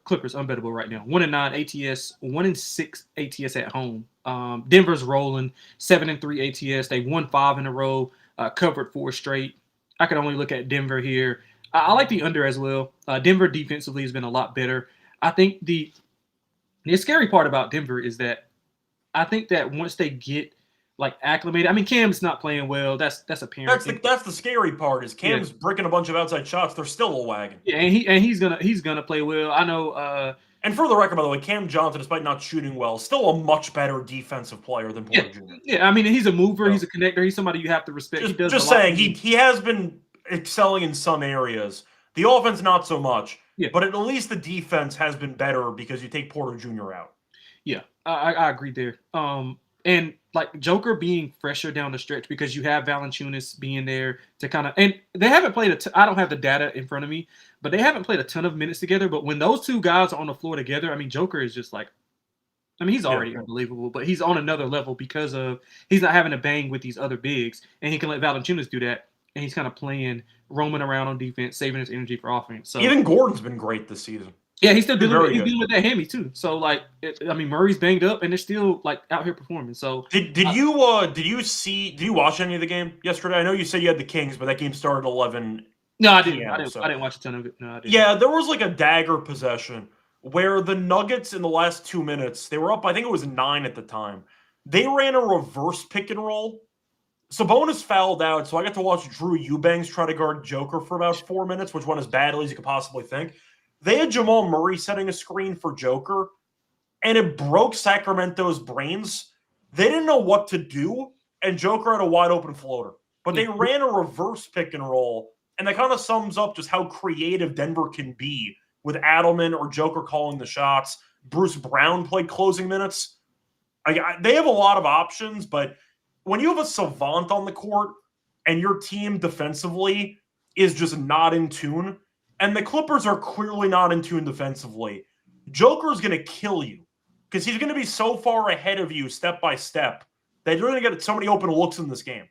Clippers unbettable right now. 1-9 ATS, 1-6 ATS at home. Denver's rolling 7-3 ATS. They won 5 in a row, covered 4 straight. I can only look at Denver here. I like the under as well. Denver defensively has been a lot better. I think the scary part about Denver is that I think that once they get like acclimated. I mean, Cam's not playing well. That's apparent. That's the scary part is Cam's breaking a bunch of outside shots. They're still a wagon. Yeah, and he's gonna play well. I know. And for the record, by the way, Cam Johnson, despite not shooting well, still a much better defensive player than Porter Jr. Yeah, I mean, he's a mover. He's a connector. He's somebody you have to respect. Just saying, he has been excelling in some areas. The offense, not so much. Yeah. But at least the defense has been better because you take Porter Jr. out. Yeah, I agree there. And like Joker being fresher down the stretch because you have Valanciunas being there to kind of, and they haven't played I don't have the data in front of me, but they haven't played a ton of minutes together. But when those two guys are on the floor together, I mean, Joker is just like, I mean, he's already unbelievable, but he's on another level because of he's not having to bang with these other bigs, and he can let Valanciunas do that, and he's kind of roaming around on defense, saving his energy for offense. So even Gordon's been great this season. Yeah, he's still dealing with that hammy too. So like, I mean, Murray's banged up, and they're still like out here performing. So did you watch any of the game yesterday? I know you said you had the Kings, but that game started 11. No, I didn't. I didn't watch a ton of it. No, I didn't. Yeah, there was like a dagger possession where the Nuggets in the last 2 minutes, they were up. I think it was 9 at the time. They ran a reverse pick and roll. Sabonis fouled out, so I got to watch Drew Eubanks try to guard Joker for about 4 minutes, which went as badly as you could possibly think. They had Jamal Murray setting a screen for Joker, and it broke Sacramento's brains. They didn't know what to do, and Joker had a wide-open floater. But they ran a reverse pick and roll, and that kind of sums up just how creative Denver can be with Adelman or Joker calling the shots. Bruce Brown played closing minutes. They have a lot of options, but when you have a savant on the court and your team defensively is just not in tune, and the Clippers are clearly not in tune defensively, Joker's going to kill you because he's going to be so far ahead of you step by step that you're going to get so many open looks in this game.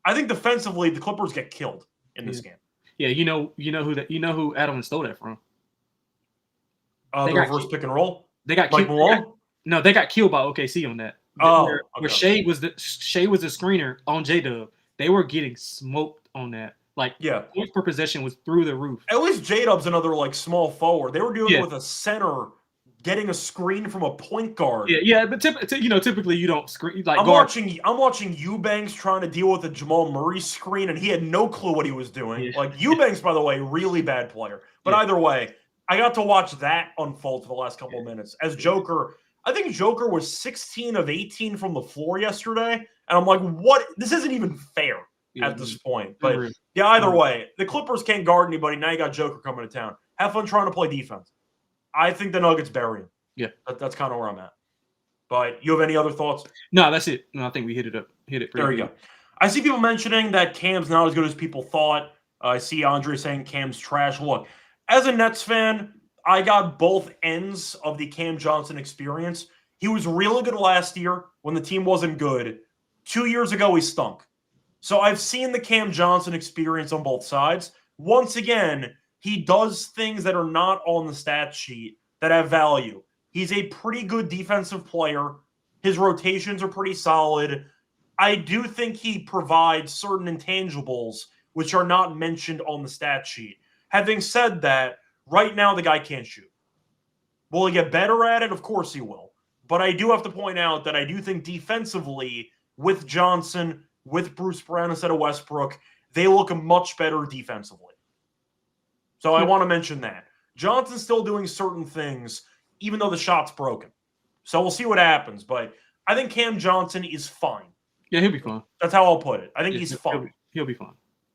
I think defensively, the Clippers get killed in this game. Yeah, you know who Adelman stole that from. The reverse pick and roll. They got Mike killed. Malone? They got killed by OKC on that. Where Shea was the screener on J-Dub. They were getting smoked on that. Like, points per possession was through the roof. At least J-Dub's another like small forward. They were doing it with a center getting a screen from a point guard. Yeah, but typically you don't screen like. I'm watching Eubanks trying to deal with a Jamal Murray screen, and he had no clue what he was doing. Yeah. Like Eubanks, by the way, really bad player. But either way, I got to watch that unfold for the last couple of minutes as Joker. I think Joker was 16 of 18 from the floor yesterday, and I'm like, what? This isn't even fair at this point. But either way, the Clippers can't guard anybody. Now you got Joker coming to town. Have fun trying to play defense. I think the Nuggets bury him. Yeah, that's kind of where I'm at. But you have any other thoughts? No, that's it. No, I think we hit it. There you go. I see people mentioning that Cam's not as good as people thought. I see Andre saying Cam's trash. Look, as a Nets fan, I got both ends of the Cam Johnson experience. He was really good last year when the team wasn't good. 2 years ago, he stunk. So I've seen the Cam Johnson experience on both sides. Once again, he does things that are not on the stat sheet that have value. He's a pretty good defensive player. His rotations are pretty solid. I do think he provides certain intangibles which are not mentioned on the stat sheet. Having said that, right now the guy can't shoot. Will he get better at it? Of course he will. But I do have to point out that I do think defensively, with Johnson, with Bruce Brown instead of Westbrook, they look much better defensively. So I want to mention that. Johnson's still doing certain things, even though the shot's broken. So we'll see what happens. But I think Cam Johnson is fine. Yeah, he'll be fine. That's how I'll put it. I think he's fine. He'll be fine.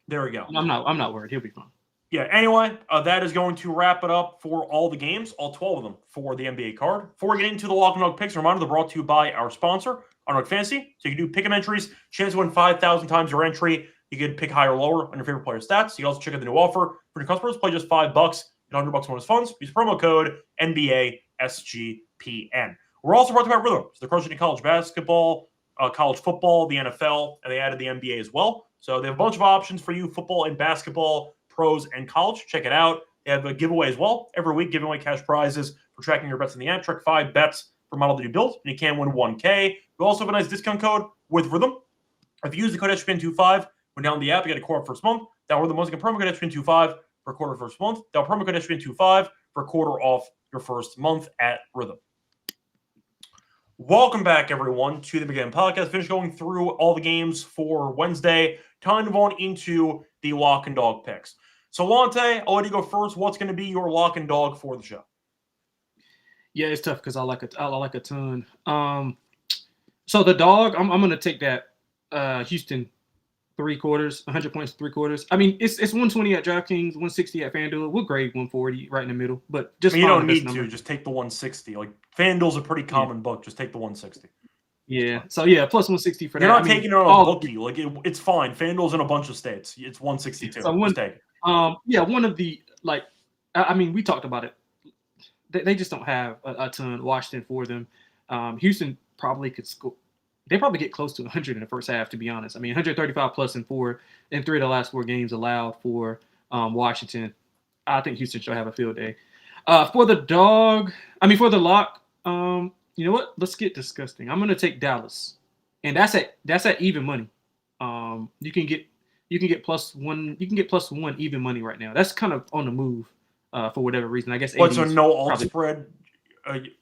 There we go. I'm not worried. He'll be fine. Yeah, anyway, that is going to wrap it up for all the games, all 12 of them for the NBA card. Before we get into the Lock and Dog picks, a reminder, they're brought to you by our sponsor, Underdog Fantasy. So you can do pick 'em entries, chance to win 5,000 times your entry. You can pick higher or lower on your favorite player stats. You can also check out the new offer for new customers. Play just $5 and $100 bonus funds. Use promo code NBA SGPN. We're also brought to you by Rhythm. So they're crushing in college basketball, college football, the NFL, and they added the NBA as well. So they have a bunch of options for you, football and basketball, pros, and college. Check it out. They have a giveaway as well. Every week, giving away cash prizes for tracking your bets in the app. Track 5 bets per model that you built, and you can win $1K. We also have a nice discount code with Rhythm. If you use the code SGPN25 when down the app, you get a quarter first month. That Rhythm once again, promo code SGPN25 for a quarter first month. That promo code SGPN25 for a quarter off your first month at Rhythm. Welcome back, everyone, to the Beginning Podcast. Finished going through all the games for Wednesday. Time to move on into the lock and dog picks. So, Lonte, I'll let you go first. What's going to be your lock and dog for the show? Yeah, it's tough because I like a ton. So the dog, I'm going to take that Houston 3/4, 100 points 3/4. I mean, it's 120 at DraftKings, 160 at FanDuel. We'll grade 140 right in the middle, but just I mean, you don't find the best need number. to. Just take the 160. Like, FanDuel's a pretty common book. Just take the 160. Yeah. So yeah, plus 160 for You're that. not taking it on a bookie. Like it's fine. FanDuel's in a bunch of states. It's 162. So just take it. Yeah, one of the I mean, we talked about it. They just don't have a ton Washington for them. Houston probably could score. They probably get close to 100 in the first half, to be honest. I mean, 135 plus in 3 of the last 4 games allowed for Washington. I think Houston should have a field day. For the lock, you know what? Let's get disgusting. I'm going to take Dallas, and that's at even money. You can get +1. You can get +1 even money right now. That's kind of on the move for whatever reason. I guess. What? So no alt spread.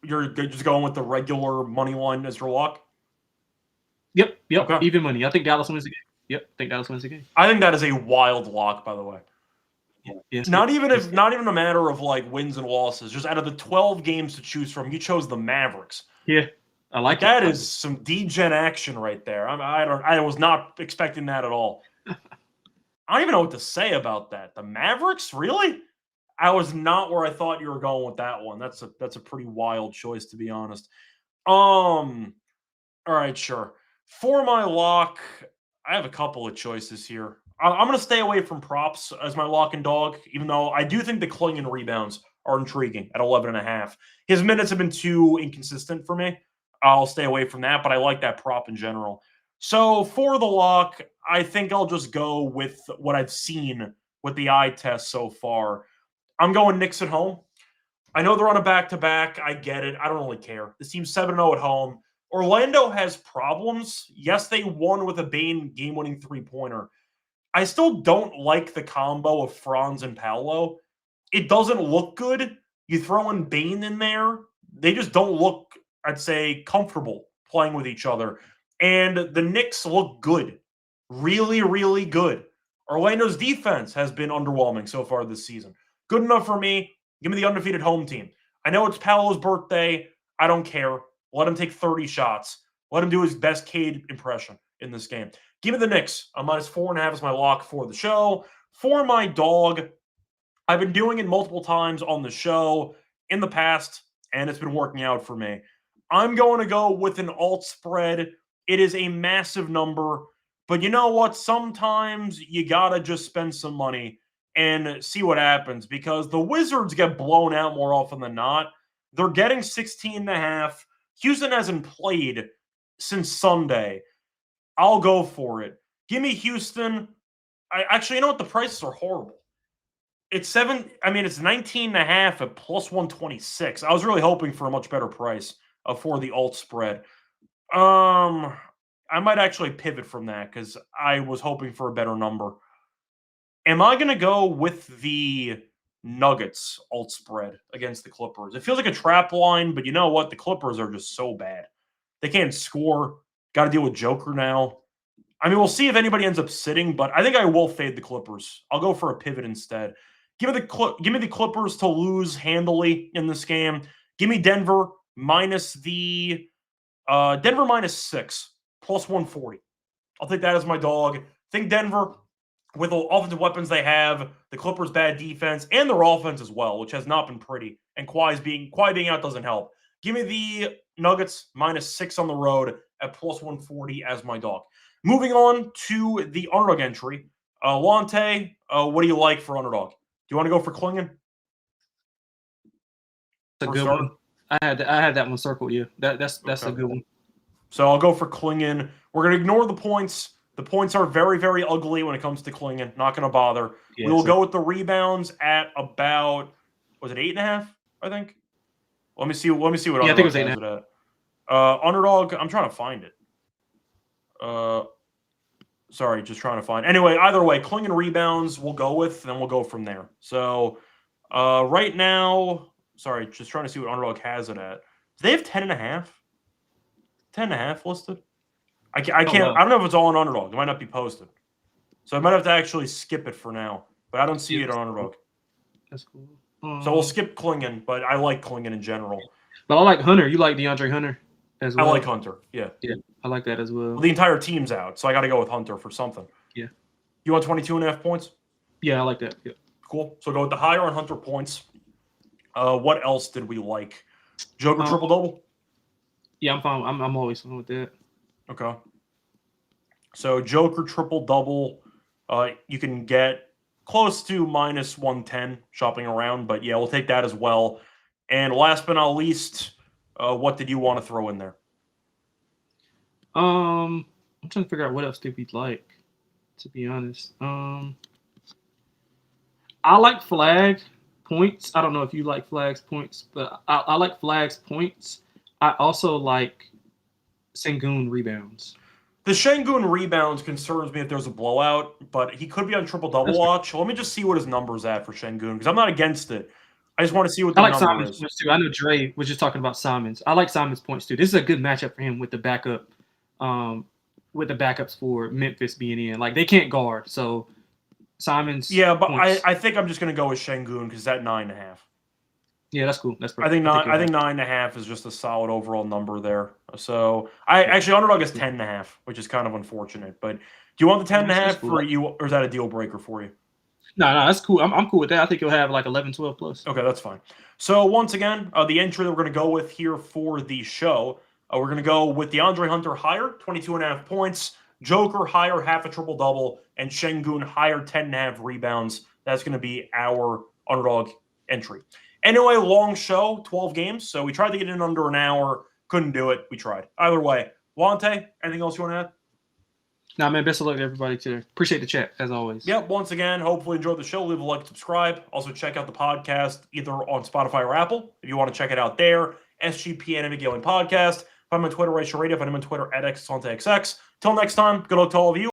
You're just going with the regular money line as your lock. Yep. Okay. Even money. I think Dallas wins the game. Yep. I think Dallas wins the game. I think that is a wild lock, by the way. Yeah. Not even a matter of like wins and losses. Just out of the 12 games to choose from, you chose the Mavericks. Yeah, I like that. That is some degen action right there. I was not expecting that at all. I don't even know what to say about that. The Mavericks, really? I was not where I thought you were going with that one. That's a pretty wild choice, to be honest. All right, sure. For my lock, I have a couple of choices here. I'm going to stay away from props as my lock and dog, even though I do think the Klingon rebounds are intriguing at 11.5. His minutes have been too inconsistent for me. I'll stay away from that, but I like that prop in general. So for the lock, I think I'll just go with what I've seen with the eye test so far. I'm going Knicks at home. I know they're on a back-to-back. I get it. I don't really care. This team's 7-0 at home. Orlando has problems. Yes, they won with a Bane game-winning three-pointer. I still don't like the combo of Franz and Paolo. It doesn't look good. You throw in Bane in there, they just don't look, I'd say, comfortable playing with each other. And the Knicks look good. Really, really good. Orlando's defense has been underwhelming so far this season. Good enough for me. Give me the undefeated home team. I know it's Paolo's birthday. I don't care. Let him take 30 shots. Let him do his best Cade impression in this game. Give me the Knicks. A -4.5 is my lock for the show. For my dog, I've been doing it multiple times on the show in the past, and it's been working out for me. I'm going to go with an alt spread. It is a massive number, but you know what? Sometimes you got to just spend some money and see what happens, because the Wizards get blown out more often than not. They're getting 16.5. Houston hasn't played since Sunday. I'll go for it. Give me Houston. You know what? The prices are horrible. It's 19.5 at +126. I was really hoping for a much better price for the alt spread. I might actually pivot from that because I was hoping for a better number. Am I going to go with the Nuggets alt spread against the Clippers? It feels like a trap line, but you know what? The Clippers are just so bad. They can't score. Got to deal with Joker now. I mean, we'll see if anybody ends up sitting, but I think I will fade the Clippers. I'll go for a pivot instead. Give me the Clippers to lose handily in this game. Give me Denver -6 +140. I'll take that as my dog. I think Denver, with the offensive weapons they have, the Clippers' bad defense, and their offense as well, which has not been pretty, and Kawhi being out doesn't help. Give me the Nuggets -6 on the road at +140 as my dog. Moving on to the underdog entry. Lonte, what do you like for underdog? Do you want to go for Klingon? That's a good one. I had that one circled. Yeah, that's okay. A good one. So I'll go for Klingon. We're going to ignore the points. The points are very, very ugly when it comes to Klingon. Not going to bother. Yeah, we will go with the rebounds at about, was it 8.5? I think. Let me see what Underdog I think it was 8.5. Underdog. I'm trying to find it. Sorry, just trying to find. Anyway, either way, Klingon rebounds we'll go with, and then we'll go from there. So right now, sorry, just trying to see what Underdog has it at. Do they have 10.5? 10.5 listed. I can't. wow. I don't know if it's all on Underdog. It might not be posted, so I might have to actually skip it for now. But I don't see it on Underdog. That's cool. So we'll skip Klingon, but I like Klingon in general. But I like Hunter. You like DeAndre Hunter as well? I like Hunter. Yeah. Yeah, I like that as well. Well, the entire team's out, so I got to go with Hunter for something. Yeah. You want 22.5 points? Yeah, I like that. Yeah. Cool. So go with the higher on Hunter points. What else did we like? Joker triple double. Yeah, I'm fine. I'm always fine with that. Okay. So Joker triple double, you can get close to minus 110 shopping around, but yeah, we'll take that as well. And last but not least, what did you want to throw in there? I'm trying to figure out what else did we like, to be honest. I like flag points. I don't know if you like flags points, but I like flags points. I also like Sengun rebounds. The Sengun rebounds concerns me if there's a blowout, but he could be on triple-double watch. Let me just see what his number's at for Sengun, because I'm not against it. I just want to see what the I like number Simon's is. points too. I know Dre was just talking about Simon's. I like Simon's points too. This is a good matchup for him with the backup, with the backups for Memphis being in. Like they can't guard, so Simon's. Yeah, but points. I think I'm just going to go with Sengun because that 9.5. Yeah, that's cool. That's perfect. I think 9.5 is just a solid overall number there. So actually Underdog is 10.5, which is kind of unfortunate. But do you want the 10.5 for you, or is that a deal breaker for you? No, that's cool. I'm cool with that. I think you'll have like 11, 12 plus. Okay, that's fine. So once again, the entry that we're going to go with here for the show, we're going to go with DeAndre Hunter higher, 22.5 points, Joker higher, half a triple double, and Sengun higher, 10.5 rebounds. That's going to be our Underdog entry. Anyway, long show, 12 games. So we tried to get in under an hour. Couldn't do it. We tried. Either way. Lonte, anything else you want to add? Nah, man, best of luck to everybody today. Appreciate the chat, as always. Yep, once again, hopefully enjoyed the show. Leave a like, subscribe. Also check out the podcast either on Spotify or Apple if you want to check it out there. SGPN and Gaming Podcast. Find me on Twitter, Reichel Radio. Find him on Twitter at XXonteXX. Till next time, good luck to all of you.